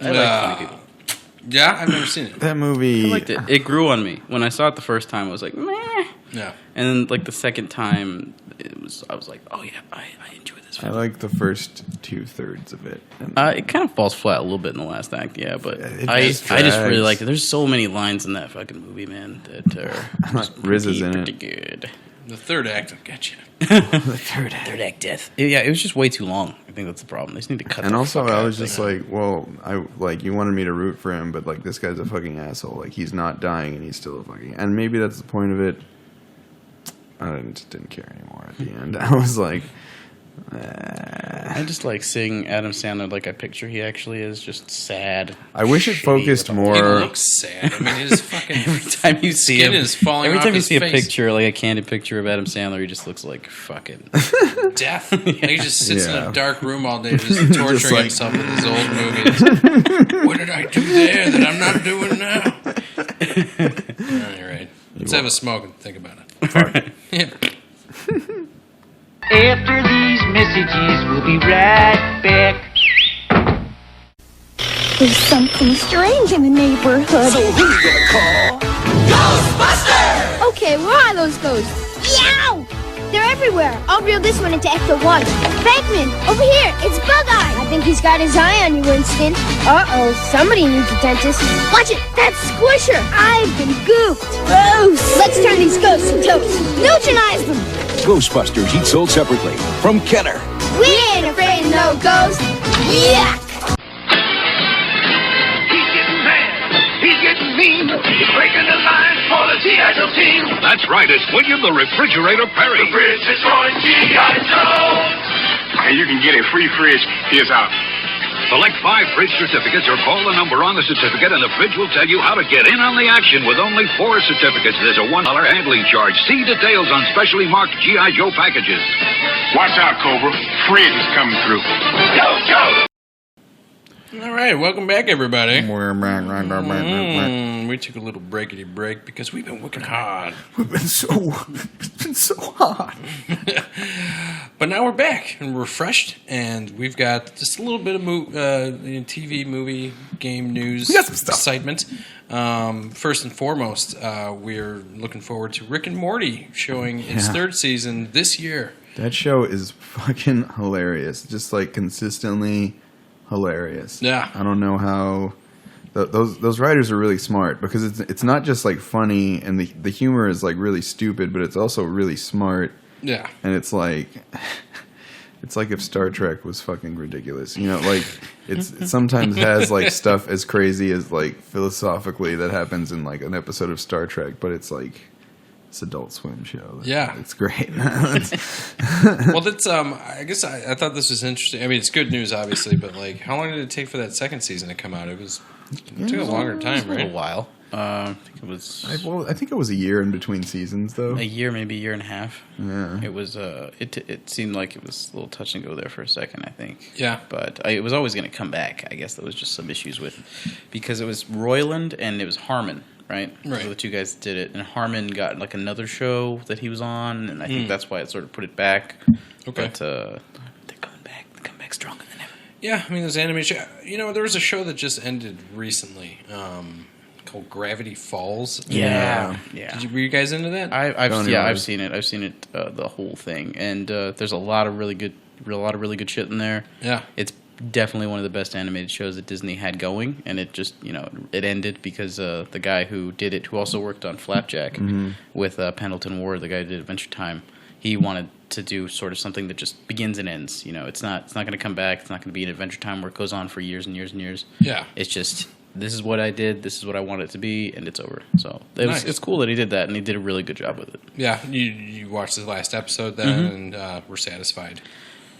I like Funny People. Yeah, I've never seen it. That movie. I liked it. It grew on me. When I saw it the first time, I was like, meh. Yeah. And then the second time, I was like, oh yeah, I enjoy this film. I like the first 2/3 of it. It kind of falls flat a little bit in the last act, yeah, but I just really liked it. There's so many lines in that fucking movie, man, that are Riz is in pretty it. Good. The third act will get you. The third act death. Yeah, it was just way too long. I think that's the problem. They just need to cut. And also, I was just like, well, you wanted me to root for him, but this guy's a fucking asshole. He's not dying, and he's still a fucking. And maybe that's the point of it. I just didn't care anymore at the end. I was like, I just like seeing Adam Sandler like I picture he actually is, just sad. I wish it focused more. He looks sad. I mean, his fucking every time you see him, is falling every off time you his see face. a picture, like a candid picture of Adam Sandler, he just looks like fucking death. He just sits in a dark room all day, just torturing Just himself with his old movies. What did I do there that I'm not doing now? You're right. Let's have a smoke and think about it. Yeah. After these messages, we'll be right back. There's something strange in the neighborhood. So who you gonna call? Ghostbusters! Okay, where are those ghosts? Yow! They're everywhere. I'll reel this one into Ecto 1. Bankman, over here. It's Bug-Eye. I think he's got his eye on you, Winston. Uh-oh, somebody needs a dentist. Watch it. That's Squisher. I've been gooped. Gross. Let's turn these ghosts to toast. Neutralize them. Ghostbusters, each sold separately. From Kenner. We ain't afraid of no ghosts. Yuck. He's getting mad. He's getting mean. He's breaking the line for the TI. Joe team. That's right, it's William the Refrigerator Perry. The fridge is going G.I. Joe. You can get a free fridge. Here's how. Select 5 fridge certificates or call the number on the certificate and the fridge will tell you how to get in on the action with only 4 certificates. There's a $1 handling charge. See details on specially marked G.I. Joe packages. Watch out, Cobra. Fridge is coming through. Go, Joe. All right, welcome back, everybody. We're back. We took a little breakity break because we've been working hard. It's been so hot. But now we're back and refreshed, and we've got just a little bit of TV, movie, game news, We got some stuff. excitement. First and foremost, we're looking forward to Rick and Morty showing its 3rd season this year. That show is fucking hilarious. Just like consistently hilarious. Yeah. I don't know how those writers are really smart because it's not just like funny and the humor is like really stupid, but it's also really smart. Yeah. And it's like if Star Trek was fucking ridiculous. You know, like it sometimes has like stuff as crazy as like philosophically that happens in like an episode of Star Trek, but it's like it's Adult Swim show. Yeah. It's great. Well, that's I guess I thought this was interesting. I mean, it's good news, obviously, but like, how long did it take for that 2nd season to come out? It took a longer time, A right? while. I think it was I think it was a year in between seasons, though. a year, maybe a year and a half. Yeah. It was. It seemed like it was a little touch and go there for a second, I think. Yeah. But it was always going to come back. I guess there was just some issues with, because it was Roiland and it was Harmon, right? Right. So the 2 guys did it, and Harmon got like another show that he was on, and I think that's why it sort of put it back. Okay. But they're coming back. They come back stronger than ever. Yeah, I mean, there's animation. You know, there was a show that just ended recently called Gravity Falls. Yeah. Were you guys into that? I've seen it. I've seen it, the whole thing, and there's a lot of really good shit in there. Yeah. It's definitely one of the best animated shows that Disney had going, and it just, it ended because the guy who did it, who also worked on Flapjack with Pendleton Ward, the guy who did Adventure Time, he wanted to do sort of something that just begins and ends. It's not going to come back. It's not going to be an Adventure Time where it goes on for years and years and years. Yeah. It's just, this is what I did, this is what I want it to be, and it's over. So it's cool that he did that, and he did a really good job with it. Yeah, you watched the last episode then, and were satisfied.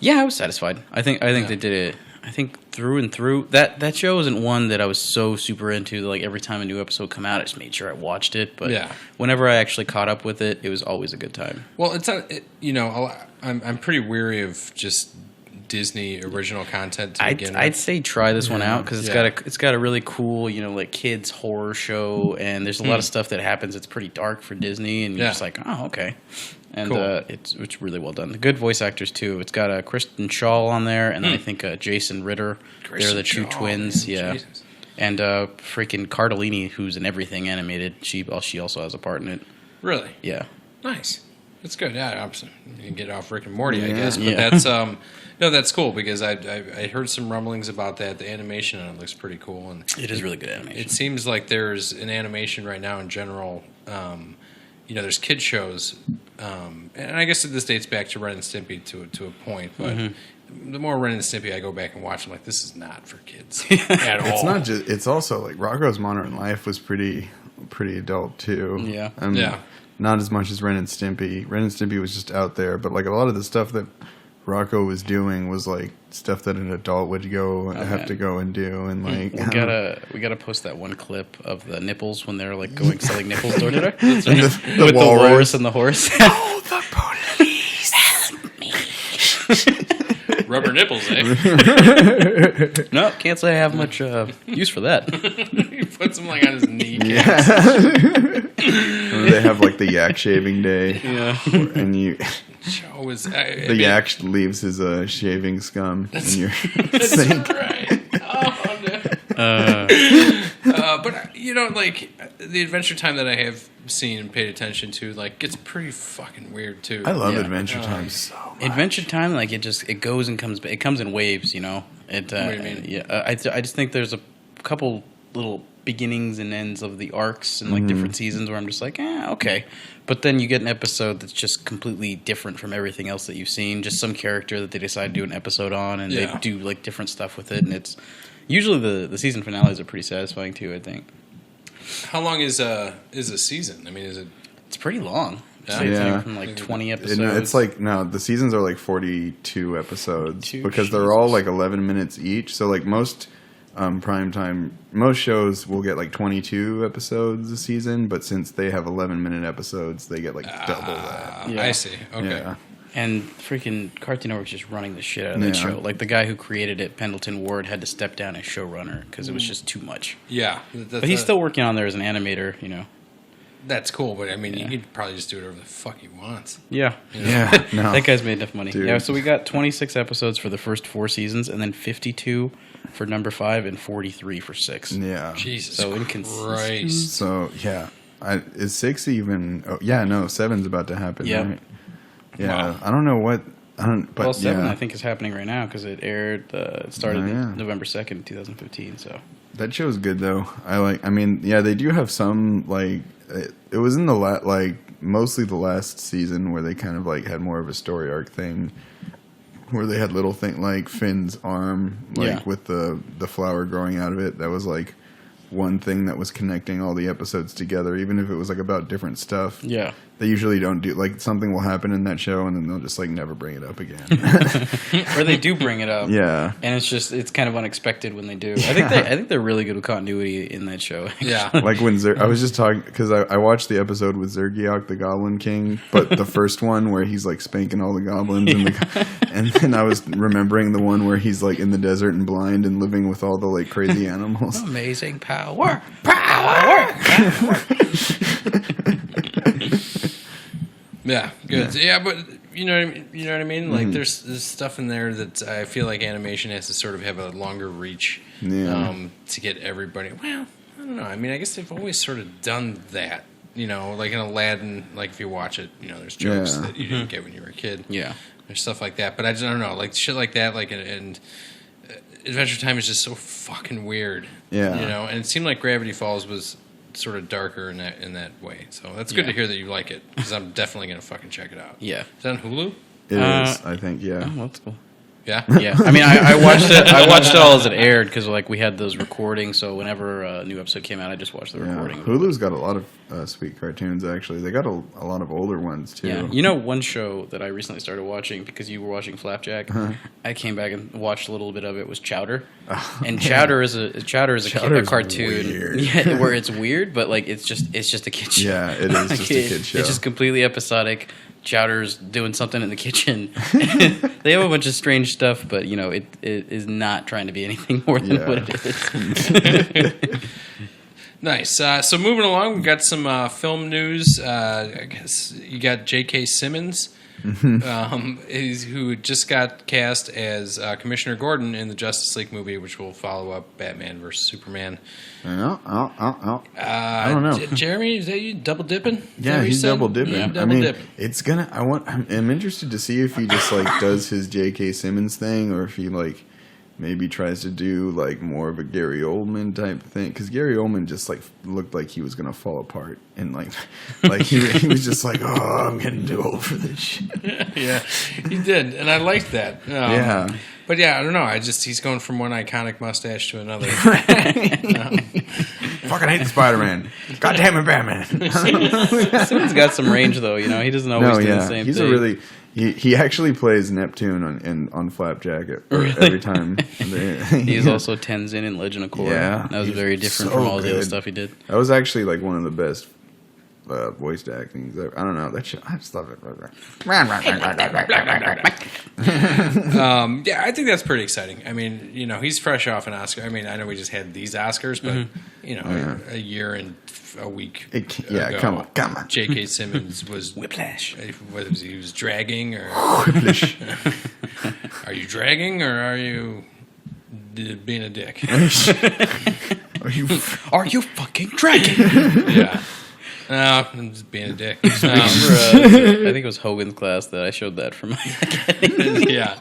Yeah, I was satisfied. I think they did it. I think through and through. That show isn't one that I was so super into. Like every time a new episode come out, I just made sure I watched it. But whenever I actually caught up with it, it was always a good time. Well, it's not. I'm pretty weary of just Disney original content to begin with. I'd say try this one out because it's got a really cool like kids horror show, and there's a lot of stuff that happens. It's pretty dark for Disney, and you're just like, oh, okay. And cool. It's really well done. The good voice actors too. It's got Kristen Schaal on there, and then I think Jason Ritter. They're the 2 twins. Man, yeah. Jesus. And freaking Cardellini, who's in everything animated. She also has a part in it. Really? Yeah. Nice. That's good. Yeah, you can get off Rick and Morty, I guess. But that's no, that's cool because I heard some rumblings about that. The animation on it looks pretty cool, and it is really good animation. It seems like there's an animation right now in general. There's kid shows, and I guess this dates back to Ren and Stimpy to a point. But the more Ren and Stimpy I go back and watch, I'm like, this is not for kids at all. It's not just. It's also like Rocko's Modern Life was pretty adult too. Yeah. Not as much as Ren and Stimpy. Ren and Stimpy was just out there, but like a lot of the stuff that Rocco was doing was like stuff that an adult would have to go and do, and like we gotta post that one clip of the nipples when they're like going selling nipples door to door with the the walrus and the horse. Oh, the police! Help me! Rubber nipples, eh? No, can't say I have much use for that. He puts them like on his knee. They have like the yak shaving day. Yeah, and the yak leaves his shaving scum in your sink. Right. Oh no. But like the Adventure Time that I have seen and paid attention to, like, gets pretty fucking weird too. I love Adventure Time so much. Adventure Time, like it goes and comes. It comes in waves, It. What do you mean? Yeah, I just think there's a couple little beginnings and ends of the arcs and like different seasons where I'm just like, okay. But then you get an episode that's just completely different from everything else that you've seen. Just some character that they decide to do an episode on, and they do like different stuff with it. And it's usually the season finales are pretty satisfying too, I think. How long is a season? I mean, is it? It's pretty long. Yeah. From like 20 episodes. It's like, no, the seasons are like 42 episodes because they're all like 11 minutes each. So like most most shows will get like 22 episodes a season, but since they have 11-minute episodes, they get like double that. I see. Okay. Yeah. And freaking Cartoon Network's just running the shit out of that show. Like the guy who created it, Pendleton Ward, had to step down as showrunner because it was just too much. Yeah. But he's still working on there as an animator, you know. That's cool, but I mean, he could probably just do whatever the fuck he wants. Yeah. You know? Yeah. No. That guy's made enough money. Dude. Yeah, so we got 26 episodes for the first 4 seasons, and then 52 for number 5 and 43 for 6. Yeah. Jesus So Christ. So, yeah. Is 6 even... Oh, yeah, no, 7's about to happen, right? Yeah. Wow. I don't know what... But 7, I think, is happening right now because it aired... it started November 2nd, 2015, so... That show's good, though. I mean, yeah, they do have some, like... It was in the mostly the last season where they kind of like had more of a story arc thing, where they had little thing like Finn's arm, with the flower growing out of it. That was like one thing that was connecting all the episodes together, even if it was like about different stuff. Yeah. They usually don't do, like, something will happen in that show and then they'll just like never bring it up again. Or they do bring it up. Yeah. And it's kind of unexpected when they do. I think they're really good with continuity in that show. Actually. Yeah. Like when I was just talking, because I watched the episode with Zergiok, the Goblin King, but the first one where he's like spanking all the goblins, and then I was remembering the one where he's like in the desert and blind and living with all the like crazy animals. Amazing power. Yeah, good. Yeah, but you know what I mean? Like there's stuff in there that I feel like animation has to sort of have a longer reach to get everybody. Well, I don't know. I mean, I guess they've always sort of done that. You know, like in Aladdin, like if you watch it, you know, there's jokes that you didn't get when you were a kid. Yeah. There's stuff like that. But I don't know, like shit like that, like and Adventure Time is just so fucking weird. Yeah. You know, and it seemed like Gravity Falls was sort of darker in that way. So that's good to hear that you like it, because I'm definitely going to fucking check it out. Yeah. Is that on Hulu? It is, I think, yeah. Oh, that's cool. Yeah? Yeah. I mean, I watched it. I watched it all as it aired because like we had those recordings. So whenever a new episode came out, I just watched the recording. Hulu's got a lot of sweet cartoons, actually. They got a lot of older ones, too. Yeah. You know, one show that I recently started watching because you were watching Flapjack, I came back and watched a little bit of it, was Chowder. And Chowder is a cartoon weird. where it's weird, but like it's just a kid show. Yeah, it is just a kid show. It's just completely episodic. Chowder's doing something in the kitchen. They have a bunch of strange stuff, but you know, it is not trying to be anything more than what it is. Nice. So moving along, we've got some film news. I guess you got J.K. Simmons, who just got cast as Commissioner Gordon in the Justice League movie, which will follow up Batman vs. Superman. I don't know. Jeremy, is that you double dipping? Yeah, he's double dipping. Yeah, I mean, it's gonna. I'm interested to see if he just like does his J.K. Simmons thing, or if he like maybe tries to do like more of a Gary Oldman type thing, because Gary Oldman just like looked like he was gonna fall apart, and like he was just like, oh, I'm getting too old for this shit. Yeah, he did, and I liked that. Yeah. But yeah, I don't know. He's going from one iconic mustache to another. Fucking hate Spider-Man. God damn it, Batman. Simmons got some range though, you know. He doesn't always do the same he's thing. He actually plays Neptune on Flapjack every time. He's also Tenzin in Legend of Korra. Yeah, that was very different so from all the other good. stuff he did. That was actually like one of the best voice acting. I don't know that shit. I just love it. Yeah, I think that's pretty exciting. I mean, you know, he's fresh off an Oscar. I mean, I know we just had these Oscars, but you know, a year and a week. Ago, come on. J.K. Simmons was Whiplash. He was dragging, or Whiplash. Are you dragging, or are you being a dick? Are you fucking dragging? Yeah. No, I'm just being a dick. I think it was Hogan's class that I showed that for my Yeah.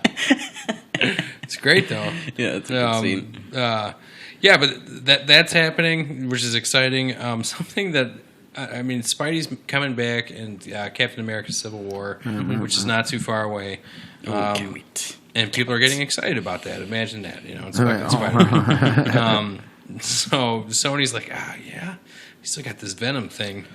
It's great, though. Yeah, it's a good scene. Yeah, but that's happening, which is exciting. Something that, I mean, Spidey's coming back in Captain America Civil War, which is not too far away. And people are getting excited about that. Imagine that, you know, it's fucking Spider-Man. So Sony's like, yeah. still got this Venom thing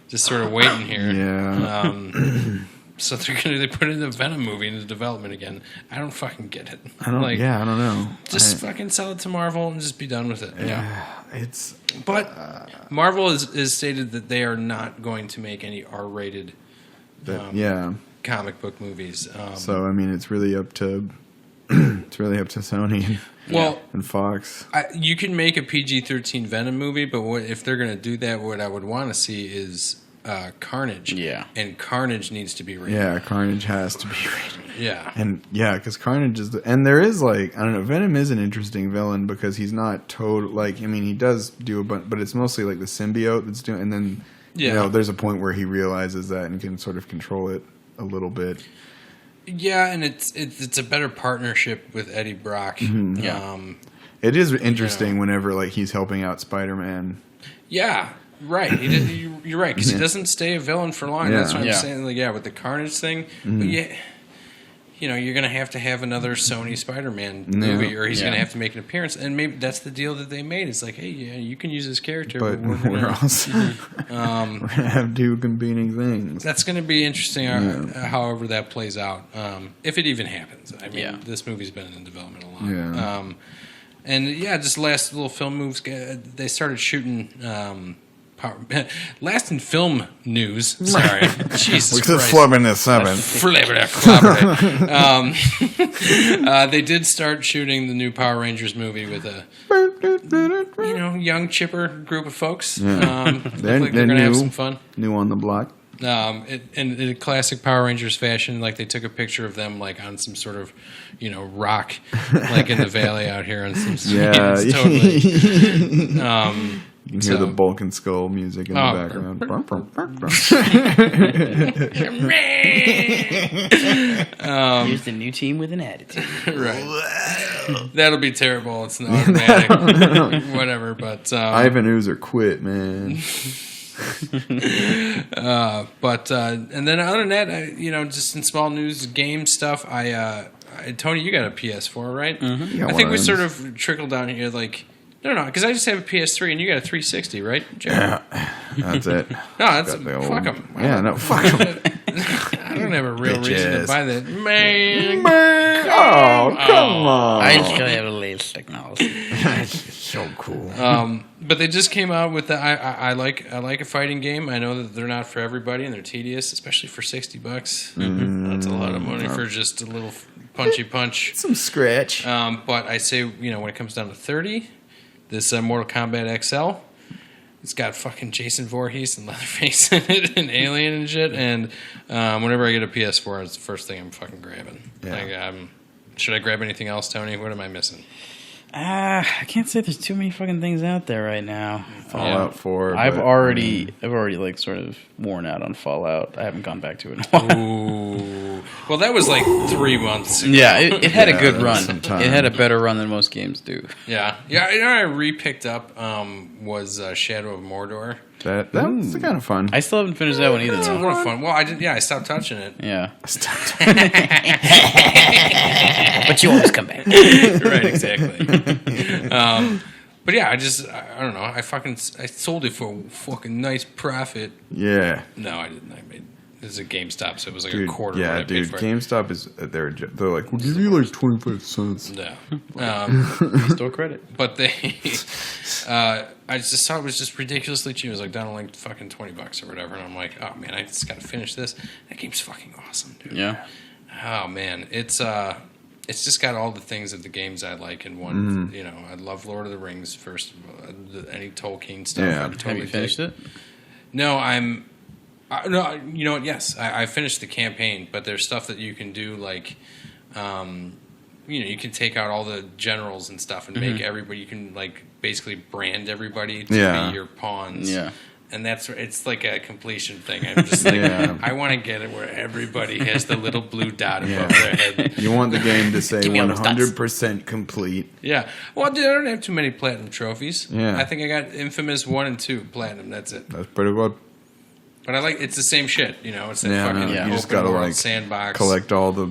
just sort of waiting here. Yeah. So they put in the Venom movie into development again. I don't fucking get it. I don't know. Just fucking sell it to Marvel and just be done with it. Yeah. But Marvel has stated that they are not going to make any R-rated comic book movies. So I mean, it's really up to Sony and Fox. You can make a PG-13 Venom movie, but if they're going to do that, what I would want to see is Carnage. Yeah. And Carnage needs to be rated. Yeah, Carnage has to be rated. Yeah. And because Carnage is and there is like, I don't know, Venom is an interesting villain because he's not total, like, I mean, he does do a bunch, but it's mostly like the symbiote that's doing, and then, you know, there's a point where he realizes that and can sort of control it a little bit. Yeah, and it's a better partnership with Eddie Brock. Mm-hmm. Yeah. It is interesting whenever like he's helping out Spider-Man. Yeah. Right, you're right, because he doesn't stay a villain for long. That's what I'm saying. Like, with the Carnage thing, but you're going to have another Sony Spider-Man movie, or he's going to have to make an appearance, and maybe that's the deal that they made. It's like, hey, you can use this character, but we're also we're going to have two competing things. That's going to be interesting, however that plays out, if it even happens. I mean, this movie's been in development a lot. Yeah. And just last little film moves. They started shooting. Last in film news. Sorry, Jesus Christ. Flubbing this seven. They did start shooting the new Power Rangers movie with a young chipper group of folks. Yeah. They're going to have some fun. New on the block. In a classic Power Rangers fashion, like they took a picture of them like on some sort of, rock, like in the valley out here on some. Yeah, totally. You can hear the Bulk and Skull music in the background. Here's the new team with an attitude. Right. That'll be terrible. It's an automatic. Whatever, but... Ivan Oozer quit, man. And then other than that, just in small news, game stuff, Tony, you got a PS4, right? Mm-hmm. I think we sort of trickled down here, like... No, because I just have a PS3 and you got a 360, right, Jared? Yeah, that's it. No, that's fuck them. Yeah, no, fuck them. I don't have a real reason to buy that. Man. Oh, come on. I still have the latest technology. So cool. But they just came out with the. I like a fighting game. I know that they're not for everybody and they're tedious, especially for $60. That's a lot of money for just a little punchy punch. Some scratch. But I say, when it comes down to 30. This Mortal Kombat XL, it's got fucking Jason Voorhees and Leatherface in it and Alien and shit. And whenever I get a PS4, it's the first thing I'm fucking grabbing. Yeah. Should I grab anything else, Tony? What am I missing? I can't say there's too many fucking things out there right now. Fallout 4. I've already like sort of worn out on Fallout. I haven't gone back to it in a while. Ooh. Well, that was like 3 months ago. Yeah, it had a good run. It had a better run than most games do. Yeah. I re-picked up was Shadow of Mordor. That was kind of fun. I still haven't finished that one either. It's a lot of fun. Well, I stopped touching it. Yeah. But you always come back. Right, exactly. But yeah, I don't know. I sold it for a fucking nice profit. Yeah. No, I didn't. This is a GameStop, so it was like a quarter. Yeah, dude. GameStop is they're like, we'll give you like 25 cents. No. Store credit. But they, I just thought it was just ridiculously cheap. It was like down to like fucking $20 or whatever, and I'm like, oh man, I just got to finish this. That game's fucking awesome, dude. Yeah. Oh man, it's just got all the things of the games I like in one. I love Lord of the Rings first. Any Tolkien stuff. Yeah. Have you finished it? No, no, you know what? Yes, I finished the campaign, but there's stuff that you can do, like, you can take out all the generals and stuff and make everybody. You can like basically brand everybody to be your pawns. Yeah. And it's like a completion thing. I'm just like, I want to get it where everybody has the little blue dot above their head. You want the game to say 100% complete. Yeah. Well, dude, I don't have too many platinum trophies. Yeah. I think I got Infamous 1 and 2 platinum. That's it. That's pretty good. But it's the same shit. It's that fucking you just gotta like sandbox. collect all the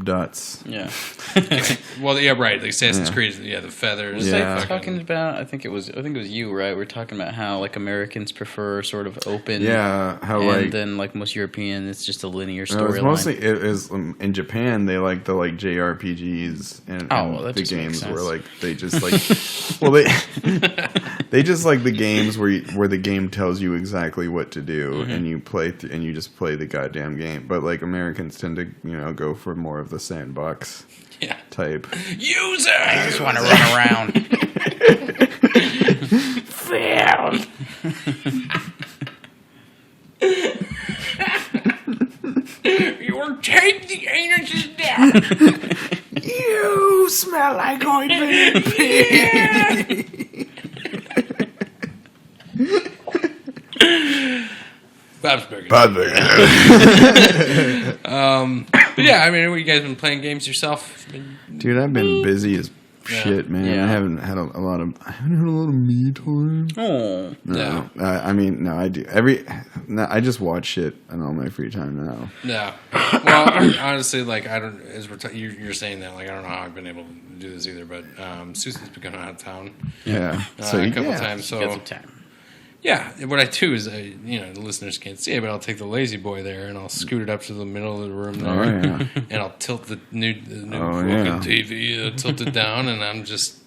dots. Yeah. Well, yeah, right. Like Assassin's Creed, the feathers. Was Yeah. I talking about? I think it was you, right? We're talking about how like Americans prefer sort of open. Yeah, how and like then like most European, it's just a linear no, it's storyline. mostly it is in Japan. They like the like JRPGs and, that the just makes games sense. where like they just like well they just like the games where the game tells you exactly what to do and you play and you just play the goddamn game. But like Americans tend to go for more of the sandbox type. User! I just want to run around. Failed. You take the anuses down. You smell like ointment. Bob's Burgers. But yeah, I mean, you guys been playing games yourself? Dude, I've been busy as shit, man. Yeah. I haven't had a lot of me time. Oh. No, I do I just watch shit in all my free time now. Yeah. Well, honestly, like I don't. As you're saying that, like I don't know how I've been able to do this either. But Susan's been going out of town. Yeah, A couple times. So Get some time. yeah, what I do is the listeners can't see it, but I'll take the lazy boy there and I'll scoot it up to the middle of the room there, and I'll tilt the new TV, tilt it down, and I'm just.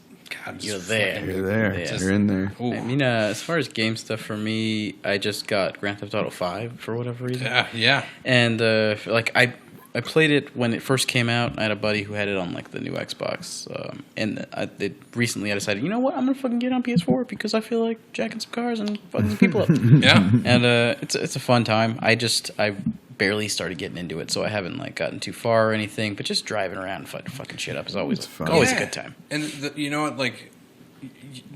God, You're there. You're there. Yeah. You're in there. Ooh. I mean, as far as game stuff for me, I just got Grand Theft Auto 5 for whatever reason. Yeah. And like I played it when it first came out. I had a buddy who had it on like the new Xbox, and recently I decided, you know what, I'm gonna fucking get it on PS4 because I feel like jacking some cars and fucking some people up. Yeah. And it's a fun time. I barely started getting into it, so I haven't like gotten too far or anything. But just driving around and fucking shit up is always fun. a good time. And you know what, like,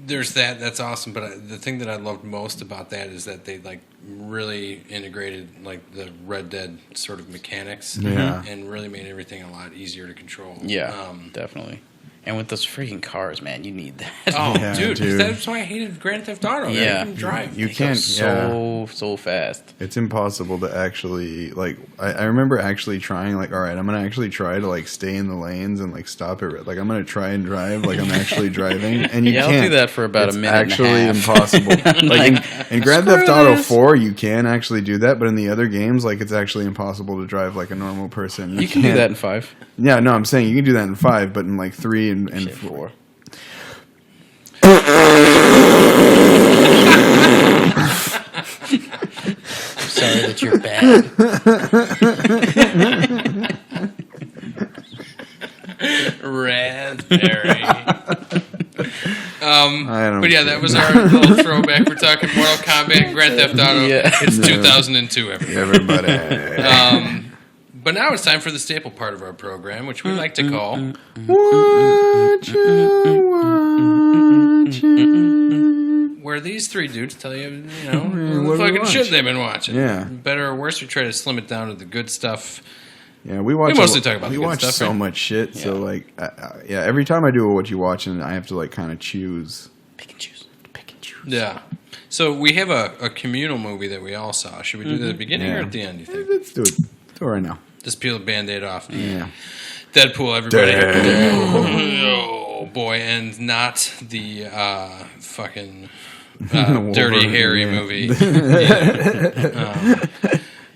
there's that. That's awesome. But the thing that I loved most about that is that they like really integrated like the Red Dead sort of mechanics, and really made everything a lot easier to control. Yeah, definitely. And with those freaking cars, man, you need that. Oh, Yeah, dude, dude. That's why I hated Grand Theft Auto. Yeah. You can drive. You They go can't. so fast. It's impossible to actually like. I remember actually trying like, all right, I'm gonna actually try to like stay in the lanes and like stop it. Like I'm gonna try and drive like I'm actually driving, and you Yeah, can't. I'll do that for about It's a minute and a actually half. impossible. Like in Grand Screw Theft Auto this. 4, you can actually do that, but in the other games, like it's actually impossible to drive like a normal person. You can do can't- that in 5. Yeah, no, I'm saying you can do that in 5, but in like 3 and 4. Sorry that you're bad. Raspberry. I don't But yeah, care. that was our little throwback. We're talking Mortal Kombat and Grand Theft Auto. Yeah. It's 2002, everybody. Everybody. But now it's time for the staple part of our program, which we like to call where these three dudes tell you, what the we fucking watch. shit they've been watching. Yeah. Better or worse, we try to slim it down to the good stuff. Yeah, we watch. mostly talk about we the good watch stuff, so right? much shit. So like, every time I do a what you watching, I have to like kind of choose. Pick and choose. Yeah. So we have a communal movie that we all saw. Should we do that at the beginning or at the end, you think? Let's do it. Do it right now. Just peel the Band-Aid off. Yeah. Deadpool, everybody. Deadpool. Oh, boy. And not the fucking Dirty Harry movie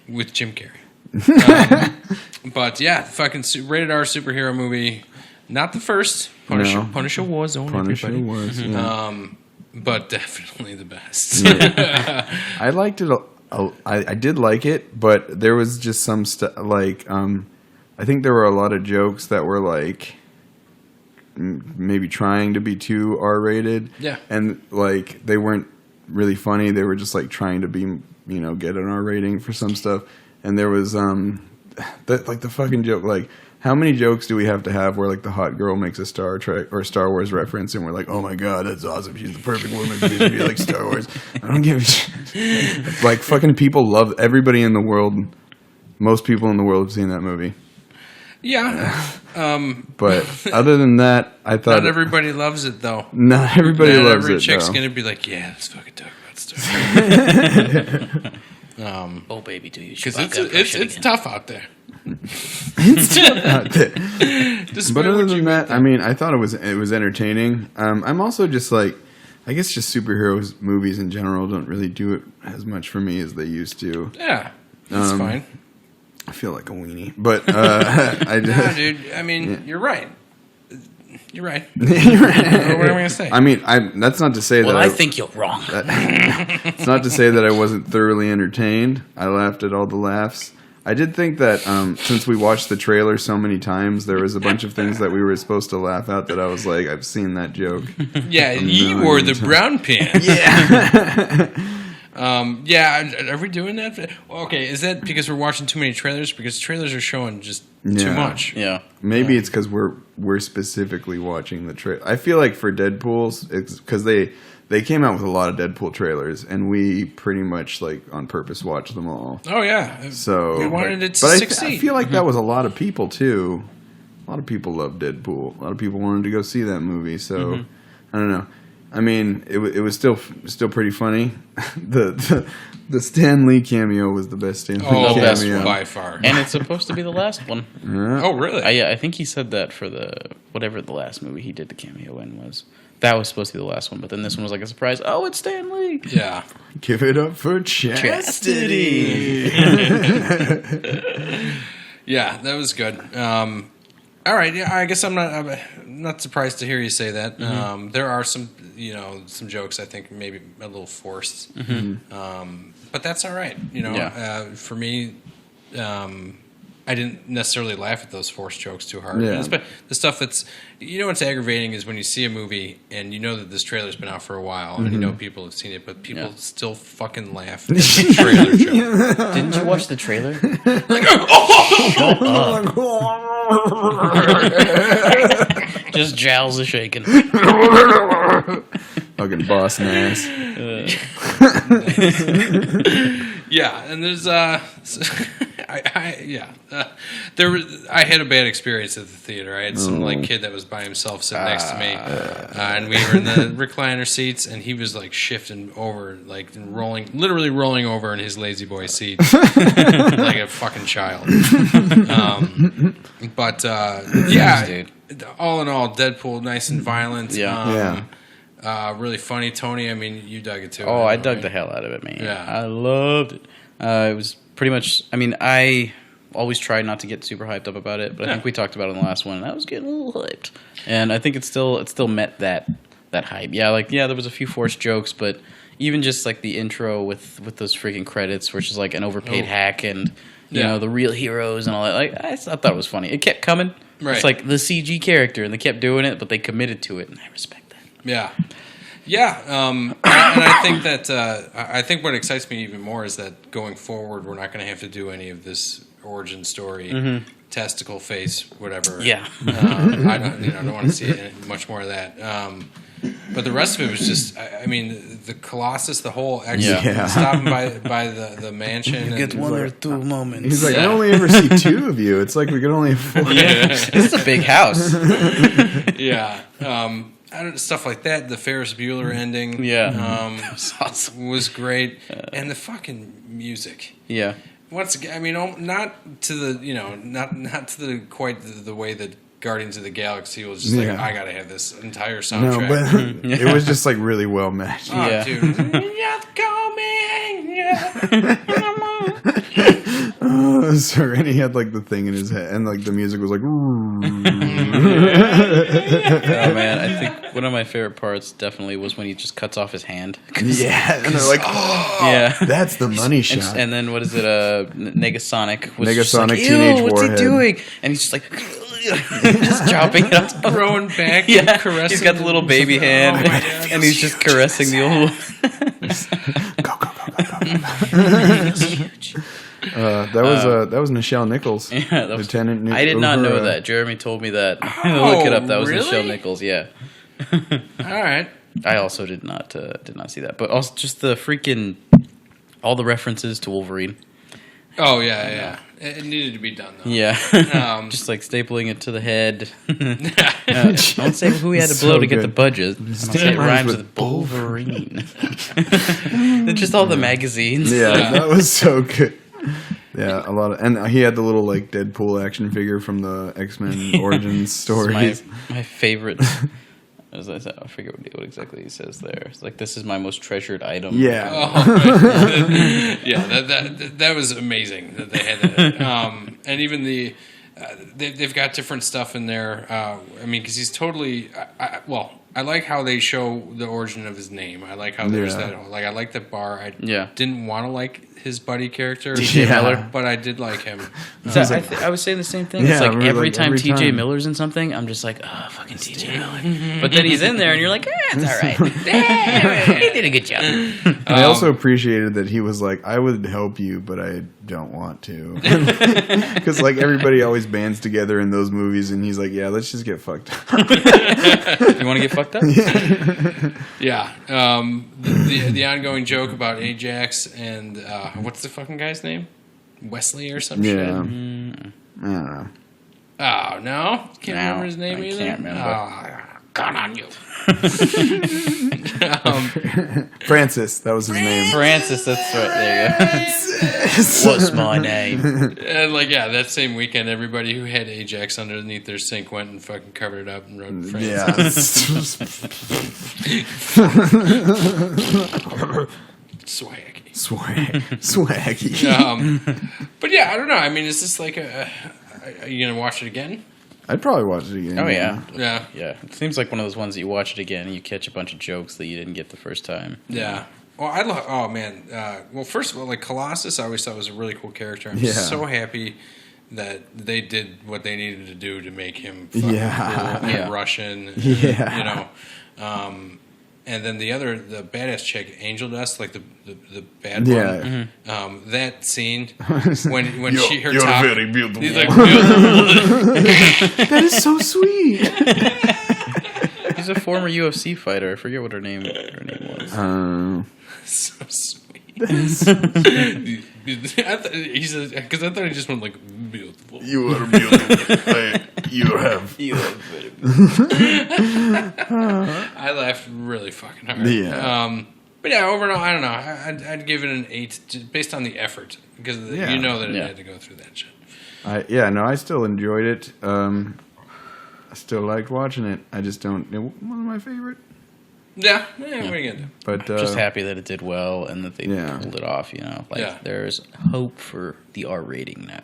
with Jim Carrey. But yeah, fucking rated R superhero movie. Not the first. Punisher Warzone. Punisher everybody. was. Yeah. But definitely the best. I liked it. I did like it, but there was just some stuff like I think there were a lot of jokes that were like maybe trying to be too R-rated. Yeah. And like they weren't really funny. They were just like trying to be get an R rating for some stuff. And there was the fucking joke like. How many jokes do we have to have where like the hot girl makes a Star Trek or Star Wars reference and we're like, oh my god, that's awesome. She's the perfect woman for me to be like Star Wars. I don't give a shit. Like fucking people love everybody in the world. Most people in the world have seen that movie. Yeah. But other than that, I thought Not everybody loves it, though. not everybody Not loves every it. chick's though. going to be like, yeah, let's fucking talk about Star Wars. Oh, baby, do you? Because it's tough out there. But other than that, I mean, I thought it was entertaining. I'm also just like, I guess just superheroes movies in general don't really do it as much for me as they used to. Yeah, that's fine. I feel like a weenie, but no, dude. I mean, you're right. You're right. What am I going to say? I mean, that's not to say that. Well, I think you're wrong. It's not to say that I wasn't thoroughly entertained. I laughed at all the laughs. I did think that since we watched the trailer so many times, there was a bunch of things that we were supposed to laugh at that I was like, I've seen that joke. Yeah, you wore the brown pants. Yeah. Are we doing that? Okay, is that because we're watching too many trailers? Because trailers are showing just too much. Yeah. Maybe it's because we're specifically watching the trailer. I feel like for Deadpool's, it's because they came out with a lot of Deadpool trailers, and we pretty much like on purpose watched them all. Oh yeah, so we wanted it to succeed. I feel like that was a lot of people too. A lot of people love Deadpool. A lot of people wanted to go see that movie. So I don't know. I mean, it was still pretty funny. The Stan Lee cameo was the best Stan Lee cameo. Best by far, and it's supposed to be the last one. Oh really? I think he said that for whatever the last movie he did the cameo in was. That was supposed to be the last one, but then this one was like a surprise. Oh, it's Stan Lee. Yeah. Give it up for Chastity. Yeah, that was good. All right, yeah, I guess I'm not surprised to hear you say that. There are some jokes I think maybe a little forced, but that's all right. For me, I didn't necessarily laugh at those forced jokes too hard. Yeah. But the stuff that's, what's aggravating is when you see a movie and you know that this trailer's been out for a while and you know people have seen it, but people still fucking laugh at the trailer joke. Didn't you watch the trailer? Just jowls are shaking. Fucking boss ass. Yeah, and there's I had a bad experience at the theater. I had some kid that was by himself sitting next to me, and we were in the recliner seats, and he was like shifting over, like literally rolling over in his lazy boy seat, like a fucking child. Dude. All in all, Deadpool, nice and violent. Really funny. Tony, I mean, you dug it too. Oh, I dug the hell out of it, man. Yeah. I loved it. It was pretty much, I mean, I always try not to get super hyped up about it, but I think we talked about it in the last one, and I was getting a little hyped. And I think it still met that hype. Yeah, there was a few forced jokes, but even just like the intro with those freaking credits, which is like an overpaid hack and, you know, the real heroes and all that. Like, I thought it was funny. It kept coming. Right. It's like the CG character, and they kept doing it, but they committed to it, and I respect that. Yeah. Yeah, and I think that I think what excites me even more is that going forward, we're not going to have to do any of this origin story, testicle face, whatever. Yeah, I don't want to see much more of that. But the rest of it was just, I mean, the Colossus, the whole exit, stopping by the mansion. You get one or two moments. He's like, I only ever see two of you. It's like we could only afford. This is a big house. Yeah. Stuff like that. The Ferris Bueller ending, that was awesome. Was great, and the fucking music. Yeah. Not to the not to the quite the way that Guardians of the Galaxy was just like, I gotta have this entire soundtrack. No, but it was just like really well matched. Oh, dude. So and he had like the thing in his head, and like the music was like. Oh man, I think one of my favorite parts definitely was when he just cuts off his hand. Yeah, and they're like, yeah, that's the money shot. And then what is it? Negasonic was Negasonic like, Teenage Warhead. What's he doing? And he's just like. Just chopping it up, throwing back, caressing. He's got the little baby hand, and he's just caressing the old one. That was Nichelle Nichols. Yeah, Lieutenant. I did not know that. Jeremy told me that. Look it up. That was Nichelle Nichols. Yeah. All right. I also did not see that, but also just the freaking all the references to Wolverine. Oh yeah. It needed to be done though. Yeah, just like stapling it to the head. Don't say who he had to blow to get the budget. It rhymes with Wolverine. Just all the magazines. Yeah, that was so good. Yeah, a lot of, and he had the little like Deadpool action figure from the X-Men Origins stories. My favorite. As I said, I forget what exactly he says there. It's like, this is my most treasured item. Yeah. Yeah, that was amazing that they had that. And even they've got different stuff in there. I mean, because he's totally. I like how they show the origin of his name. I like how there's that. Like, I like that bar. I didn't want to like his buddy character, TJ Miller, but I did like him. I was saying the same thing. It's like every time TJ Miller's in something, I'm just like, oh, fucking TJ Miller. But then he's in there, and you're like, it's all right. He did a good job. I also appreciated that he was like, I would help you, but I don't want to. Because like everybody always bands together in those movies, and he's like, yeah, let's just get fucked up. You want to get fucked up? Yeah. The ongoing joke about Ajax and what's the fucking guy's name? Wesley or some shit? I don't know. Oh, no? Can't remember his name either? Can't remember. Gone on you. Francis, that was his name. Francis, that's right. There you go. What's my name? And like, yeah, that same weekend, everybody who had Ajax underneath their sink went and fucking covered it up and wrote Francis. Yeah. Swaggy. But yeah, I don't know. I mean, is this like are you gonna watch it again? I'd probably watch it again. Oh yeah. Yeah. It seems like one of those ones that you watch it again and you catch a bunch of jokes that you didn't get the first time. Yeah. Well, oh man. Well, first of all, like Colossus, I always thought was a really cool character. I'm so happy that they did what they needed to do to make him fucking cool and Russian. And, you know. And then the badass chick, Angel Dust, like the bad one. Mm-hmm. That scene when her you're top, very beautiful. He's like, beautiful. That is so sweet. He's a former UFC fighter. I forget what her name was. So sweet. Because I thought he just went like beautiful. You are beautiful. You have. I laughed really fucking hard. Yeah. But yeah, overall, I don't know. I'd give it an 8 just based on the effort because you know that it had to go through that shit. I still enjoyed it. I still liked watching it. I just don't. One of my favorite. Yeah. What are you gonna do? But I'm just happy that it did well and that they pulled it off. You know, there's hope for the R rating now.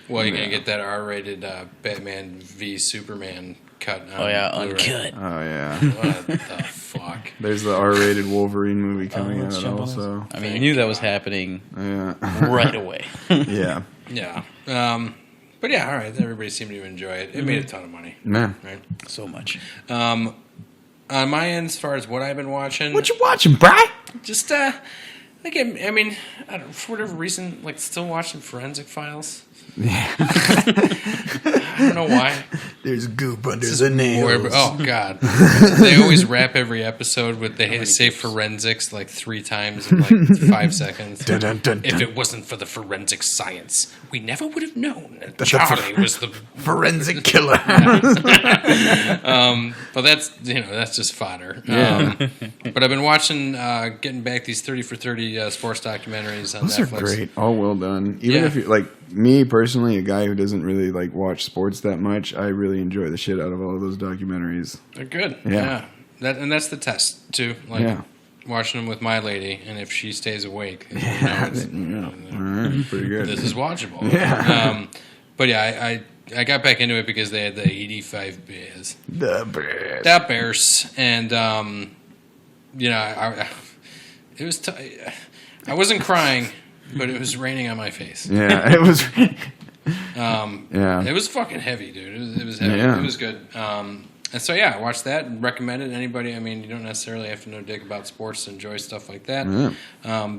Well, you're gonna get that R-rated Batman v Superman cut. Uncut. Oh yeah. What the fuck? There's the R-rated Wolverine movie coming out also. I mean, I knew that was happening. Right away. Yeah. Yeah. But yeah, all right. Everybody seemed to enjoy it. It made a ton of money. Man. Right. So much. On my end, as far as what I've been watching, what you watching, Bri? Just I mean, I don't, for whatever reason, like still watching Forensic Files. Yeah. I don't know why. There's goop under the nails. Oh God! They always wrap every episode with they say forensics like 3 times in like 5 seconds. Dun, dun, dun, if dun. it wasn't for the forensic science, we never would have known that Charlie was the forensic killer. But that's just fodder. Yeah. But I've been watching, getting back these 30 for 30 sports documentaries on Those Netflix. Those are great. All well done. Even if you like me personally, a guy who doesn't really like watch sports that much, I really enjoy the shit out of all of those documentaries. They're good. Yeah. That's the test too. Like watching them with my lady, and if she stays awake, all right, pretty good. This is watchable. Yeah. But yeah, I got back into it because they had the 85 Bears. The Bears. The Bears. And, it was I wasn't crying, but it was raining on my face. Yeah, it was. It was fucking heavy, dude. It was heavy. Yeah. It was good. And so, I watched that and recommend it. Anybody, I mean, you don't necessarily have to know dick about sports to enjoy stuff like that. Yeah.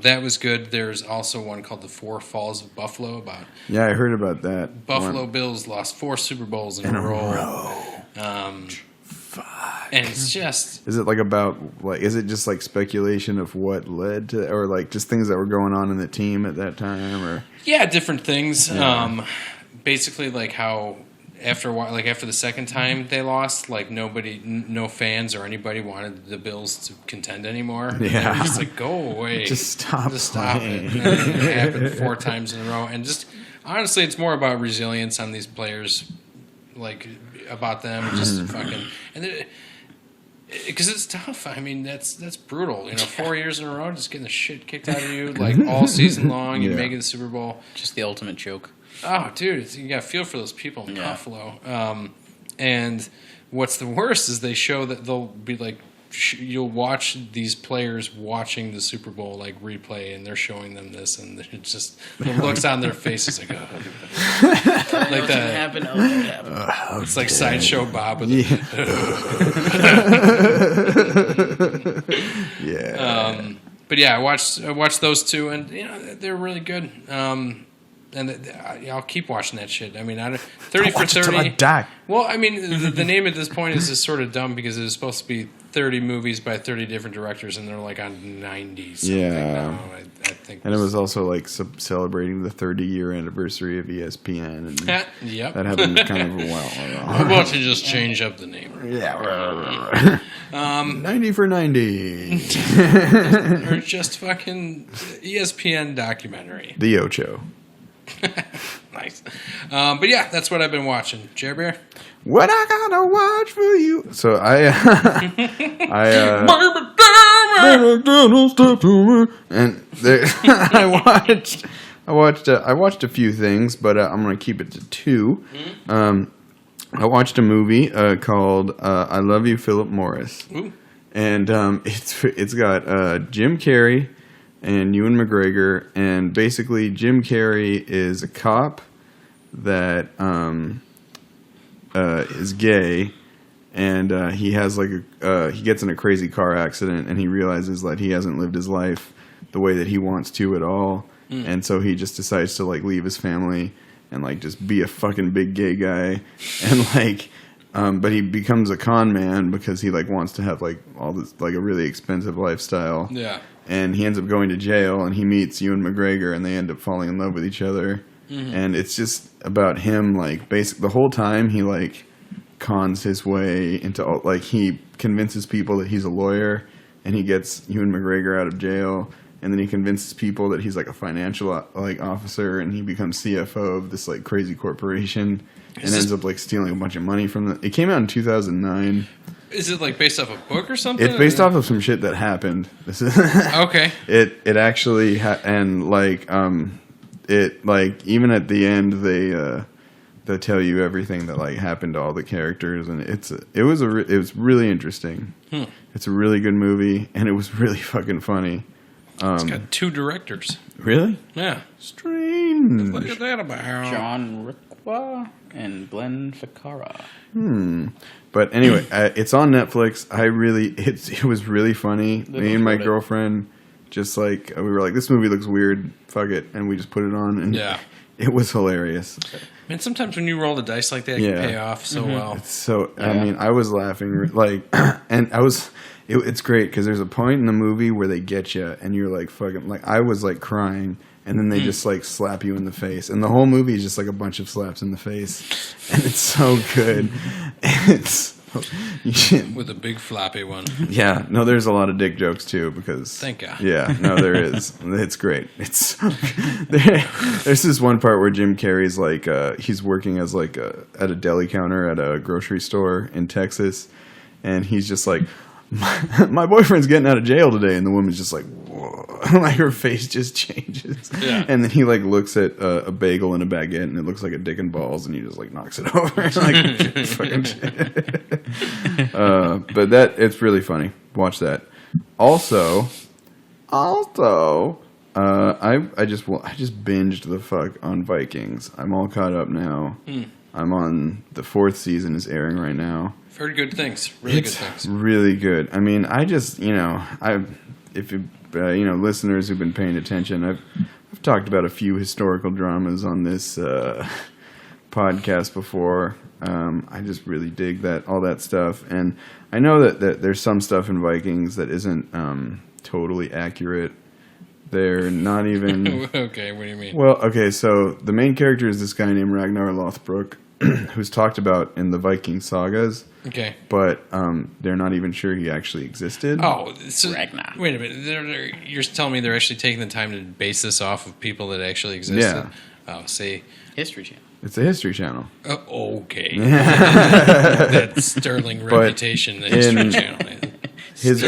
That was good. There's also one called The Four Falls of Buffalo about... Yeah, I heard about that. Buffalo Bills lost 4 Super Bowls in a row. Fuck. And it's just... Is it like about, like, is it just like speculation of what led to, or like just things that were going on in the team at that time, or? Yeah, different things. Yeah. Basically, like how... After a while, like after the second time they lost, like no fans or anybody wanted the Bills to contend anymore. Yeah, they were just like, go away, just stop it. And it happened 4 times in a row, and just Honestly, it's more about resilience on these players, like about them just fucking and because it's tough. I mean, that's brutal. 4 years in a row, just getting the shit kicked out of you like all season long and making the Super Bowl. Just the ultimate joke. Oh, dude, you got to feel for those people in Buffalo. And what's the worst is they show that they'll be like, you'll watch these players watching the Super Bowl like replay, and they're showing them this, and it just the looks on their faces like, like that happened. It's like Sideshow Bob with but yeah, I watched those two, and they're really good. And I'll keep watching that shit. I mean, 30 for 30. I die. Well, I mean, the name at this point is just sort of dumb because it was supposed to be 30 movies by 30 different directors, and they're like on 90 something now. I think. And it was also like celebrating the 30-year anniversary of ESPN. And yep. That happened kind of a while. How about you just change up the name? Yeah. 90 for 90. Or just fucking ESPN documentary. The Ocho. Nice. But yeah, that's what I've been watching. Jer Bear? What I gotta watch for you. So I watched a few things, but I'm gonna keep it to two. I watched a movie called I Love You, Philip Morris. Ooh. And it's got Jim Carrey and Ewan McGregor, and basically Jim Carrey is a cop that is gay, and he has he gets in a crazy car accident, and he realizes that he hasn't lived his life the way that he wants to at all, and so he just decides to leave his family and just be a fucking big gay guy, and but he becomes a con man because he wants to have all this a really expensive lifestyle. Yeah. And he ends up going to jail, and he meets Ewan McGregor, and they end up falling in love with each other. Mm-hmm. And it's just about him, the whole time he cons his way into he convinces people that he's a lawyer, and he gets Ewan McGregor out of jail, and then he convinces people that he's a financial officer, and he becomes CFO of this crazy corporation, and ends up stealing a bunch of money from them. It came out in 2009. Is it based off a book or something? It's based off of some shit that happened. This is okay. It actually even at the end they tell you everything that happened to all the characters, and it was really interesting. It's a really good movie, and it was really fucking funny. It's got two directors. Really? Yeah. Strange. Look at that about John Rickwell and Glenn Ficarra. But anyway, it's on Netflix. It was really funny. Me and my girlfriend just we were this movie looks weird. Fuck it, and we just put it on, and it was hilarious. Man, sometimes when you roll the dice like that, it can pay off so well. It's I mean, I was laughing and I was. It's great because there's a point in the movie where they get you, and you're fucking I was crying, and then they just slap you in the face, and the whole movie is just a bunch of slaps in the face, and it's so good. With a big floppy one. Yeah, no, there's a lot of dick jokes too because. Thank God. Yeah, no, there is. It's great. There's this one part where Jim Carrey's he's working as at a deli counter at a grocery store in Texas, and he's just my boyfriend's getting out of jail today, and the woman's just whoa, her face just changes. Yeah. And then he looks at a bagel and a baguette, and it looks like a dick and balls, and he just knocks it over. Fucking shit. But it's really funny. Watch that. Also, I just binged the fuck on Vikings. I'm all caught up now. I'm on the 4th season is airing right now. I've heard good things. Really good things. Really good. I mean, if you listeners who've been paying attention, I've talked about a few historical dramas on this podcast before. I just really dig all that stuff, and I know that there's some stuff in Vikings that isn't totally accurate. They're not even. Okay, what do you mean? Well, okay, so the main character is this guy named Ragnar Lothbrok, who's talked about in the Viking sagas. Okay. But they're not even sure he actually existed. Oh, so, Ragnar. Wait a minute. You're telling me they're actually taking the time to base this off of people that actually existed? Yeah. Oh, see. History Channel. It's a History Channel. Okay. That sterling reputation, the History Channel. His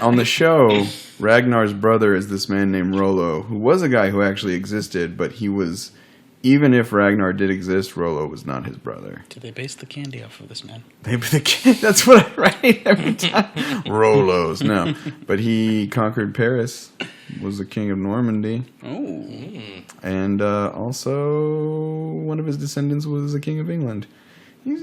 on the show, Ragnar's brother is this man named Rollo, who was a guy who actually existed, but he was, even if Ragnar did exist, Rollo was not his brother. Did they base the candy off of this man? That's what I write every time. Rollos, no. But he conquered Paris, was the king of Normandy. Oh. And also, one of his descendants was the king of England. Which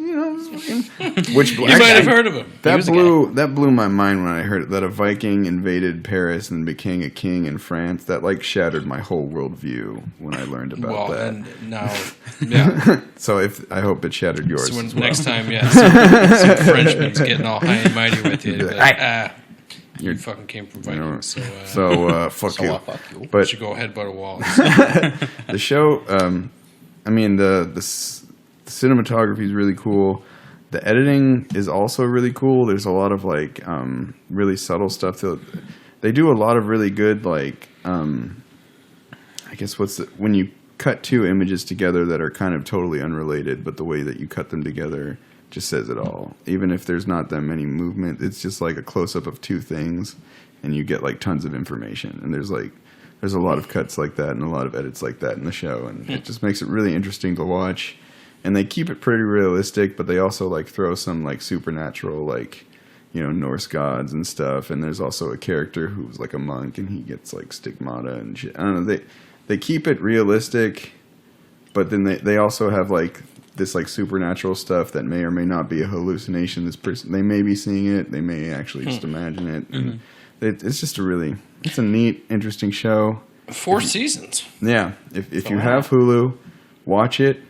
you might have heard of him. That blew my mind when I heard it, that a Viking invaded Paris and became a king in France. That shattered my whole worldview when I learned about that. And now, yeah. So I hope it shattered yours. So next time, some Frenchman's getting all high and mighty with you. You fucking came from Vikings, so fuck you. Fuck you. But you should go headbutt a wall. The show, the cinematography is really cool. The editing is also really cool. There's a lot of really subtle stuff. They do a lot of really good I guess when you cut two images together that are kind of totally unrelated, but the way that you cut them together just says it all. Even if there's not that many movement, it's just like a close up of two things, and you get tons of information. And there's a lot of cuts like that and a lot of edits like that in the show, and it just makes it really interesting to watch. And they keep it pretty realistic, but they also throw some supernatural Norse gods and stuff. And there's also a character who's a monk, and he gets stigmata and shit. I don't know. They keep it realistic, but then they also have this supernatural stuff that may or may not be a hallucination. This person, they may be seeing it, they may actually just imagine it. And it's just it's a neat, interesting show. 4 seasons. Yeah, if you have Hulu, watch it.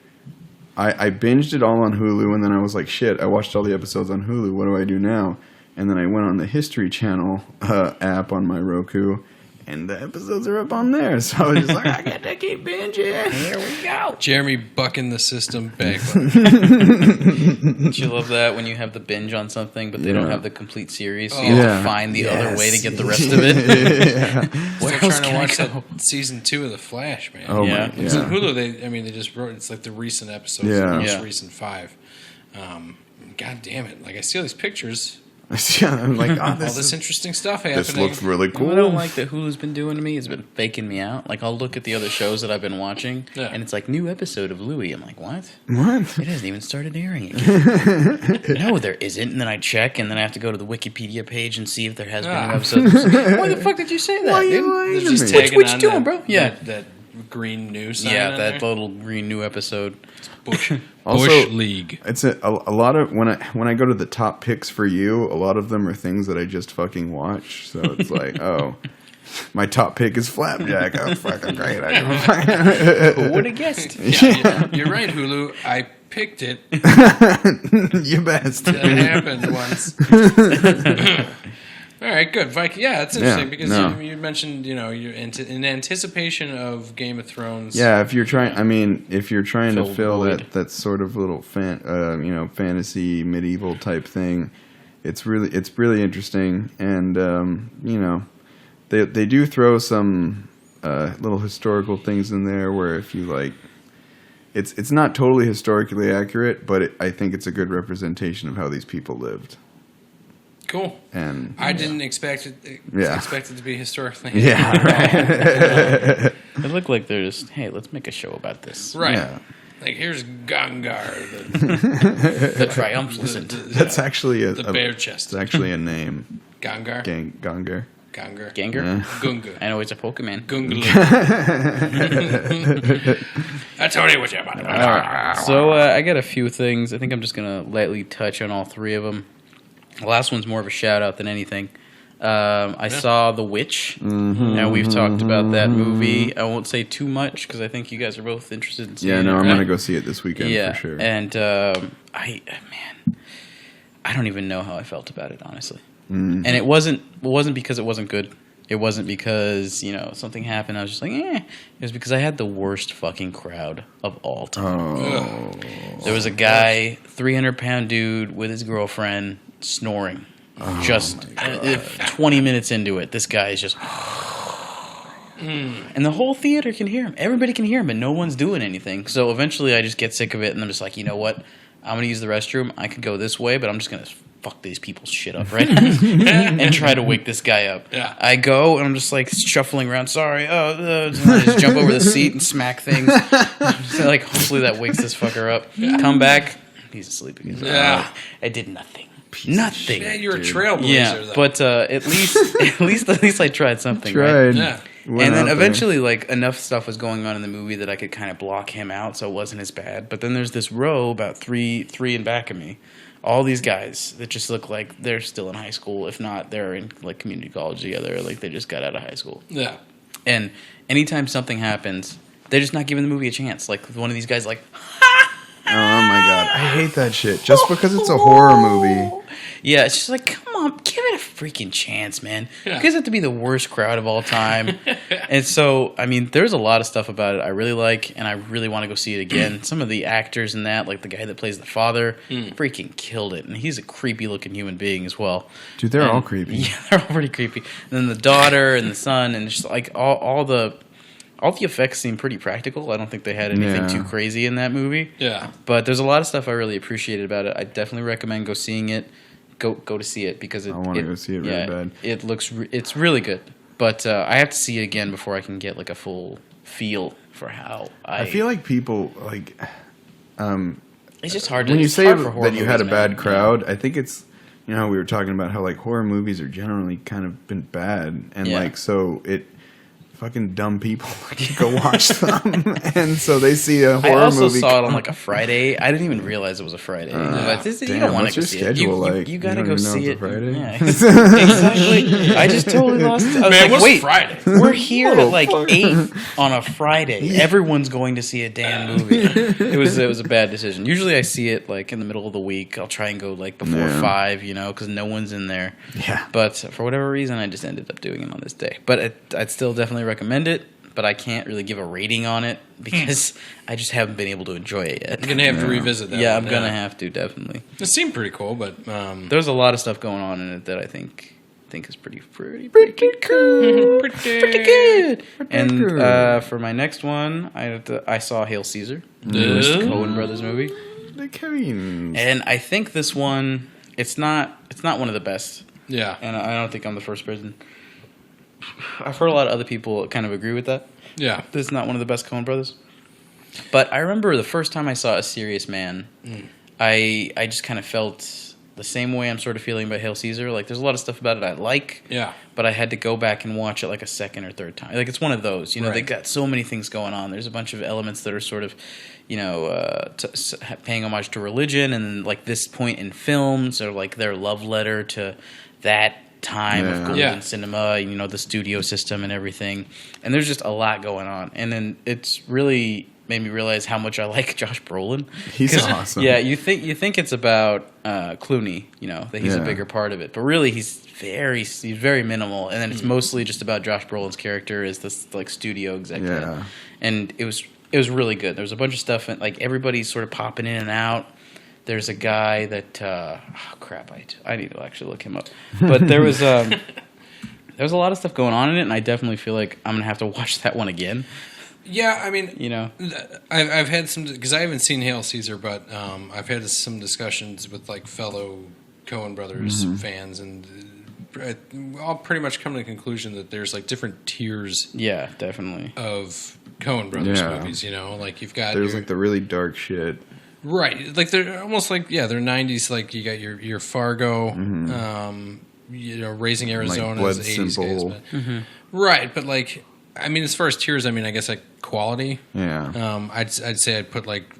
I binged it all on Hulu, and then I was like, shit, I watched all the episodes on Hulu. What do I do now? And then I went on the History Channel app on my Roku, and the episodes are up on there. So I was just like, I got to keep binging. Here we go. Jeremy bucking the system back. Don't you love that when you have the binge on something, but they don't have the complete series, so you have to find the other way to get the rest of it? Still trying to watch that season 2 of The Flash, man. Oh yeah. my, It's on Hulu. They just wrote it's the recent episodes, the most recent 5. God damn it! I see all these pictures. I'm like, all this interesting stuff happening. This looks really cool. What I don't like that Hulu's been doing to me has been faking me out. I'll look at the other shows that I've been watching, and it's new episode of Louie. I'm like, what? What? It hasn't even started airing yet. No, there isn't. And then I check, and then I have to go to the Wikipedia page and see if there has been new episodes. Why the fuck did you say that? Why They're just what tagging you on doing, bro? Yeah. That green new sign. Yeah, that little green new episode. Bush Also, League. It's a lot of when I go to the top picks for you, a lot of them are things that I just fucking watch. So it's oh, my top pick is Flapjack. Oh, fucking great! Who would have guessed? Yeah, you're right, Hulu. I picked it. You best. That happened once. All right, good. Viking. Yeah, that's interesting because you mentioned, you're in anticipation of Game of Thrones. Yeah, if you're trying to fill that sort of little fantasy medieval type thing, it's really interesting, and they do throw some little historical things in there where if you it's not totally historically accurate, but I think it's a good representation of how these people lived. Cool. And I didn't expect it. Expect it to be historically. Yeah, right. It looked like they're just, hey, let's make a show about this. Right. Yeah. Here's Gangar, the triumphant. That's actually the bare chest. It's actually a name. Gangar. Gangar. Ganger. Yeah. Gunga. I know it's a Pokemon. Gunga. I told you what you're about. All right. So I got a few things. I think I'm just going to lightly touch on all 3 of them. The last one's more of a shout-out than anything. I saw The Witch. Mm-hmm, now, we've talked about that movie. I won't say too much, because I think you guys are both interested in seeing it. Yeah, no, I'm going to go see it this weekend for sure. And, I don't even know how I felt about it, honestly. Mm-hmm. And it wasn't because it wasn't good. It wasn't because, something happened. I was just like, eh. It was because I had the worst fucking crowd of all time. Oh. There was a guy, 300-pound dude with his girlfriend, snoring. 20 minutes into it, this guy is just And the whole theater can hear him. Everybody can hear him, but no one's doing anything. So eventually I just get sick of it, and I'm just like, you know what? I'm going to use the restroom. I could go this way, but I'm just going to fuck these people's shit up, right? And try to wake this guy up. Yeah. I go, and I'm just like shuffling around. Sorry. And I just jump over the seat and smack things. So, like, hopefully that wakes this fucker up. Yeah. Come back. He's asleep again. Yeah. I did nothing. Nothing. Yeah, you're a trailblazer. Yeah, though. but at least I tried something. Tried. Right? Yeah. And then eventually, like, enough stuff was going on in the movie that I could kind of block him out, so it wasn't as bad. But then there's this row about three in back of me, all these guys that just look like they're still in high school. If not, they're in like community college together, or like they just got out of high school. Yeah. And anytime something happens, they're just not giving the movie a chance. Like one of these guys, like, oh my god, I hate that shit. Just because it's a horror movie. Yeah, it's just like, come on, give it a freaking chance, man. Yeah. You guys have to be the worst crowd of all time. And so, I mean, there's a lot of stuff about it I really like, and I really want to go see it again. Some of the actors in that, like the guy that plays the father, freaking killed it. And he's a creepy-looking human being as well. Dude, they're all creepy. Yeah, they're all pretty creepy. And then the daughter and the son, and just like all the effects seem pretty practical. I don't think they had anything too crazy in that movie. Yeah. But there's a lot of stuff I really appreciated about it. I definitely recommend go seeing it. Go to see it because I want to go see it really bad. It looks it's really good, but I have to see it again before I can get like a full feel for how I feel like people like. It's just hard. When you say that that you had a bad crowd, I think it's how we were talking about how like horror movies are generally kind of been bad, and like so it. Fucking dumb people go watch them, and so they see a horror movie. I also saw it on like a Friday. I didn't even realize it was a Friday. But you don't want to go see it. You gotta go see it. Friday? Yeah, exactly. I just totally lost it. I was like, wait, Friday? We're here at like 8 on a Friday. Everyone's going to see a damn movie. It was a bad decision. Usually I see it like in the middle of the week. I'll try and go like before 5, because no one's in there. Yeah. But for whatever reason, I just ended up doing it on this day. But I'd still definitely recommend it, but I can't really give a rating on it because I just haven't been able to enjoy it yet. You're gonna have to revisit that. Yeah, I'm gonna have to definitely. It seemed pretty cool, but there's a lot of stuff going on in it that I think is pretty cool, pretty good. And for my next one, I saw Hail Caesar, the newest Coen Brothers movie. The Coens. And I think this one, it's not one of the best. Yeah, and I don't think I'm the first person. I've heard a lot of other people kind of agree with that. Yeah. This is not one of the best Coen Brothers. But I remember the first time I saw A Serious Man, I just kind of felt the same way I'm sort of feeling about Hail Caesar. Like, there's a lot of stuff about it I like. Yeah. But I had to go back and watch it like a second or third time. Like, it's one of those. They got so many things going on. There's a bunch of elements that are sort of, paying homage to religion, and like this point in films, or like their love letter to that time of golden cinema, the studio system and everything. And there's just a lot going on. And then it's really made me realize how much I like Josh Brolin. He's awesome. Yeah, you think it's about Clooney, that he's a bigger part of it. But really he's very minimal. And then it's mostly just about Josh Brolin's character as this like studio executive. Yeah. And it was really good. There was a bunch of stuff, and like everybody's sort of popping in and out. There's a guy that I need to actually look him up. But there was a lot of stuff going on in it, and I definitely feel like I'm gonna have to watch that one again. Yeah, I mean, I've had some, because I haven't seen Hail Caesar, but I've had some discussions with like fellow Coen Brothers fans, and I'll pretty much come to the conclusion that there's like different tiers. Yeah, definitely. Of Coen Brothers movies, like you've got like the really dark shit. Right, like they're almost like they're 90s. Like you got your Fargo, Raising Arizona, like as 80s guys, but, right. But like, I mean, as far as tiers, I mean, I guess like quality. Yeah. I'd say I'd put like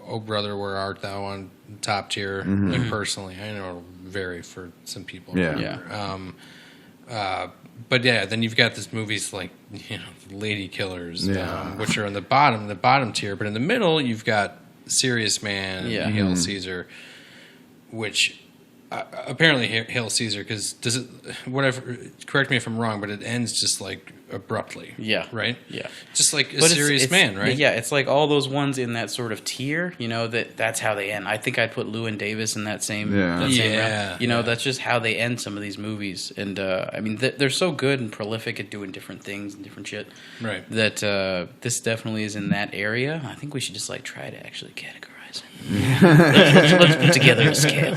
Oh Brother, Where Art Thou on top tier. Like personally, I know it'll vary for some people. Yeah. But yeah, then you've got these movies like Lady Killers, which are in the bottom tier. But in the middle, you've got Serious Man, Hail Caesar, which apparently Hail Caesar, because does it, whatever, correct me if I'm wrong, but it ends just like abruptly. Yeah. Right? Yeah. Just like a serious man, right? Yeah, it's like all those ones in that sort of tier, that's how they end. I think I'd put Llewyn Davis in that same round. That's just how they end some of these movies. And, they're so good and prolific at doing different things and different shit. Right. That this definitely is in that area. I think we should just, try to actually categorize it. Let's put together a scale.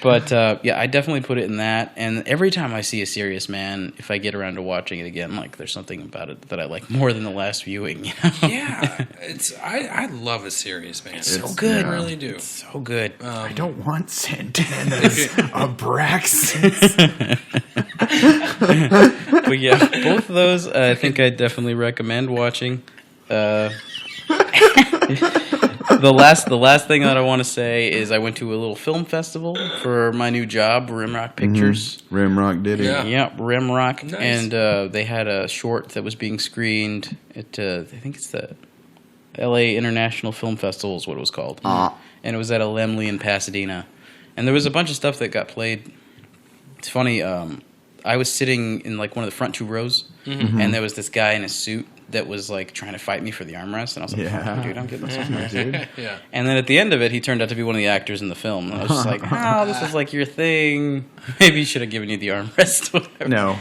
But, I definitely put it in that. And every time I see A Serious Man, if I get around to watching it again, there's something about it that I like more than the last viewing. Yeah. I love A Serious Man. It's so good. I really do. It's so good. I don't want Santana's Abraxas. But yeah, both of those I think I definitely recommend watching. The last thing that I want to say is I went to a little film festival for my new job, Rimrock Pictures. Rimrock did it. Yeah, Rimrock. Nice. And they had a short that was being screened at, I think it's the LA International Film Festival is what it was called. And it was at a Lemley in Pasadena. And there was a bunch of stuff that got played. It's funny, I was sitting in one of the front 2 rows, and there was this guy in a suit that was trying to fight me for the armrest, and I was like, "Fuck, dude, I'm getting this one, dude." Yeah. And then at the end of it, he turned out to be one of the actors in the film. And I was just like, "Oh, this is your thing. Maybe he should have given you the armrest." Whatever. No,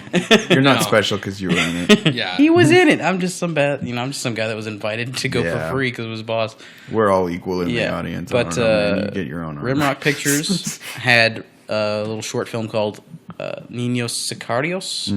you're not special because you were in it. Yeah. He was in it. I'm just some guy that was invited to go for free because it was boss. We're all equal in the audience. But you get your own Rimrock Pictures had a little short film called Niños Sicarios.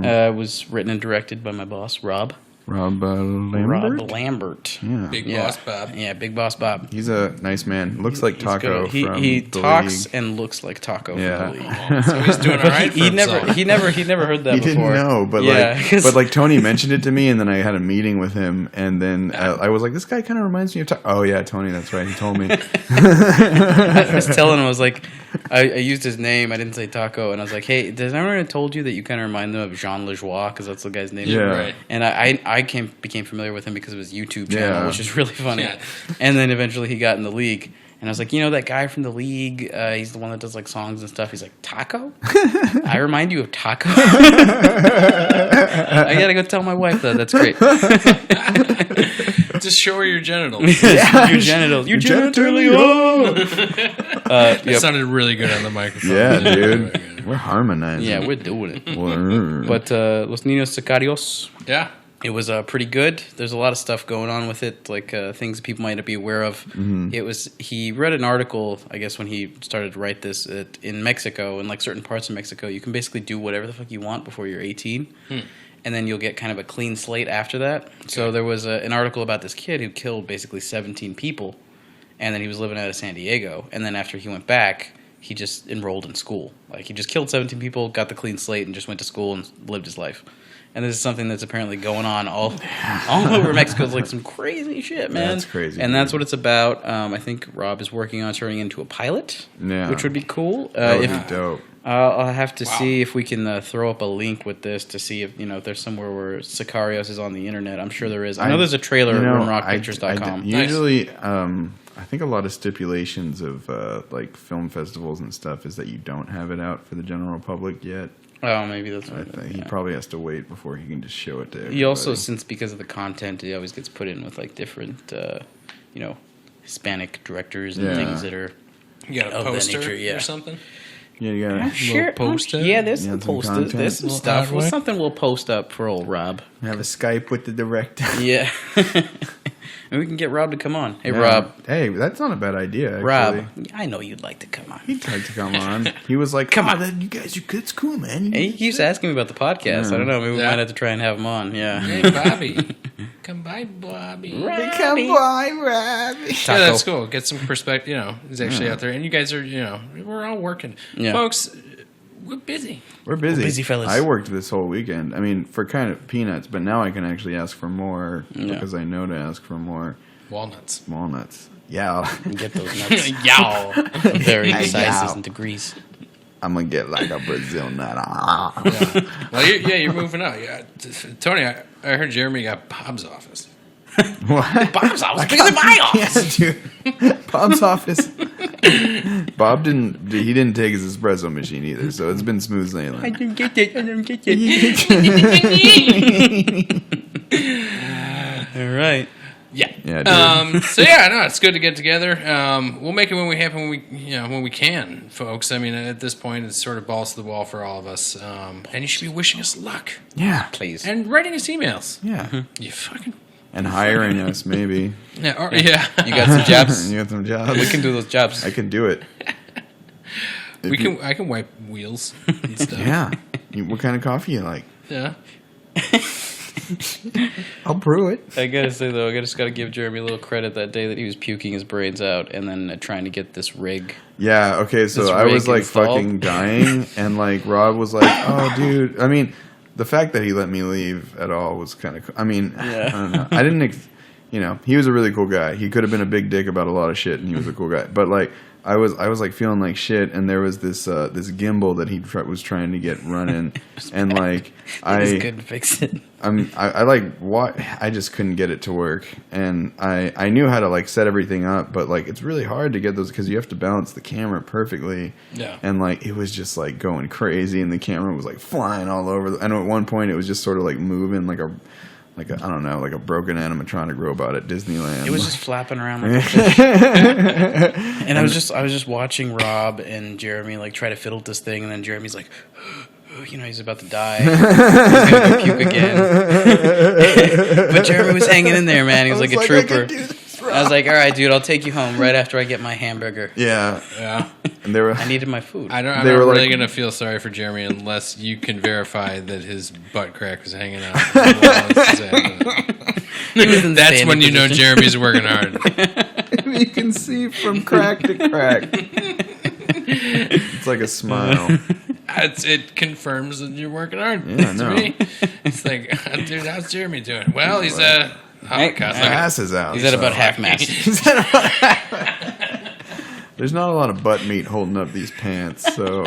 It was written and directed by my boss, Rob Lambert. Yeah. Big Boss Bob. Yeah, Big Boss Bob. He's a nice man. Looks like Taco. He from talks the and looks like Taco. Yeah. From the League. Oh, so he's doing all right. He never heard that he before. didn't know, but Tony mentioned it to me, and then I had a meeting with him, and then I was like, "This guy kind of reminds me of Taco." Oh yeah, Tony, that's right. He told me. I was telling him, I was like, I used his name. I didn't say Taco, and I was like, "Hey, does anyone told you that you kind of remind them of Jean Lajoie because that's the guy's name?" Yeah. Right. And I became familiar with him because of his YouTube channel, which is really funny. Yeah. And then eventually he got in the League. And I was like, that guy from the League, he's the one that does songs and stuff. He's like, Taco? I remind you of Taco? I gotta go tell my wife that. That's great. Just show her your genitals. Your genitals. Your genitalia. It sounded really good on the microphone. Yeah, dude. We're harmonizing. Yeah, we're doing it. We're... But Los Niños Sicarios. Yeah. It was pretty good. There's a lot of stuff going on with it, things that people might not be aware of. He read an article, I guess, when he started to write this, in Mexico, in certain parts of Mexico, you can basically do whatever the fuck you want before you're 18. And then you'll get kind of a clean slate after that. Okay. So there was an article about this kid who killed basically 17 people, and then he was living out of San Diego. And then after he went back, he just enrolled in school. He just killed 17 people, got the clean slate, and just went to school and lived his life. And this is something that's apparently going on all over Mexico. It's some crazy shit, man. That's crazy. And that's what it's about. I think Rob is working on turning into a pilot, which would be cool. That would be dope. I'll have to see if we can throw up a link with this to see if there's somewhere where Sicarios is on the internet. I'm sure there is. I know there's a trailer at rimrockpictures.com. Usually, I think a lot of stipulations of film festivals and stuff is that you don't have it out for the general public yet. Oh, maybe that's what he probably has to wait before he can just show it to everybody. He also, because of the content, he always gets put in with different, Hispanic directors and things that are you got a poster or something. Yeah, you got a little poster. Yeah, there's some posters. There's some stuff. Well, something we'll post up for old Rob. Have a Skype with the director. Yeah. And we can get Rob to come on. Hey, Rob. Hey, that's not a bad idea, actually. Rob, I know you'd like to come on. He'd like to come on. He was like, come on. You guys are good. It's cool, man. He keeps asking me about the podcast. I don't know. Maybe we might have to try and have him on. Yeah. Hey, Bobby. Come by, Bobby. Come by, Robbie. Yeah, that's cool. Get some perspective. He's actually out there. And you guys are, we're all working. Yeah. Folks, we're busy. We're busy, fellas. I worked this whole weekend. I mean, for kind of peanuts, but now I can actually ask for more because I know to ask for more. Walnuts. Yeah. Get those nuts. Varying sizes and degrees. I'm going to get a Brazil nut. Well, you're moving up. Yeah. Tony, I heard Jeremy got Bob's office. What? Bob's office? Bigger than my office. Yeah, dude. Bob's office. Bob didn't take his espresso machine either, so it's been smooth sailing. I don't get it. All right. Yeah. Dude. So yeah, no, it's good to get together. We'll make it when we can, folks. I mean, at this point, it's sort of balls to the wall for all of us. And you should be wishing us luck. Yeah, please. And writing us emails. Yeah. You fucking. And hiring us, maybe. Yeah. You got some jobs. You got some jobs. We can do those jobs. I can do it. I can wipe wheels and stuff. Yeah. What kind of coffee you like? Yeah. I'll brew it. I gotta say though, I just gotta give Jeremy a little credit that day that he was puking his brains out and then trying to get this rig. Yeah, okay, so I was like fucking dying, and like Rob was like, "Oh, dude." I mean, the fact that he let me leave at all was kind of. I mean, I don't know. I didn't. He was a really cool guy. He could have been a big dick about a lot of shit, and he was a cool guy. But like, I was like feeling like shit, and there was this gimbal that he was trying to get running, and like I couldn't fix it. I just couldn't get it to work, and I knew how to like set everything up, but like it's really hard to get those because you have to balance the camera perfectly. Yeah. And like it was just like going crazy, and the camera was like flying all over. And at one point, it was just sort of like moving like a I don't know, like a broken animatronic robot at Disneyland. It was just flapping around like a fish. And I was just watching Rob and Jeremy like try to fiddle with this thing, and then Jeremy's like, he's about to die. He's gonna go puke again. But Jeremy was hanging in there, man. He was like a trooper. I was like, all right, dude, I'll take you home right after I get my hamburger. Yeah. And I needed my food. I'm not really going to feel sorry for Jeremy unless you can verify that his butt crack was hanging out. That's when you know Jeremy's working hard. You can see from crack to crack. It's like a smile. It confirms that you're working hard. Yeah, to me. It's like, dude, how's Jeremy doing? Well, he's ass is out. He's at about half mast. There's not a lot of butt meat holding up these pants, so.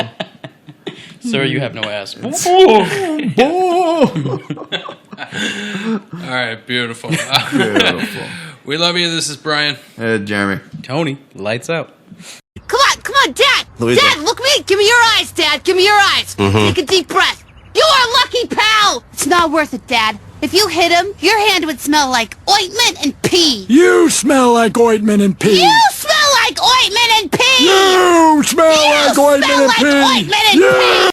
Sir, you have no ass. All right, beautiful. Beautiful. We love you. This is Brian. Jeremy. Tony, lights out. Come on, Dad! Louisa. Dad, look me! Give me your eyes, Dad! Give me your eyes! Take a deep breath. You are lucky, pal! It's not worth it, Dad. If you hit him, your hand would smell like ointment and pee. You smell like ointment and pee. You smell like ointment and pee. You smell like ointment and pee.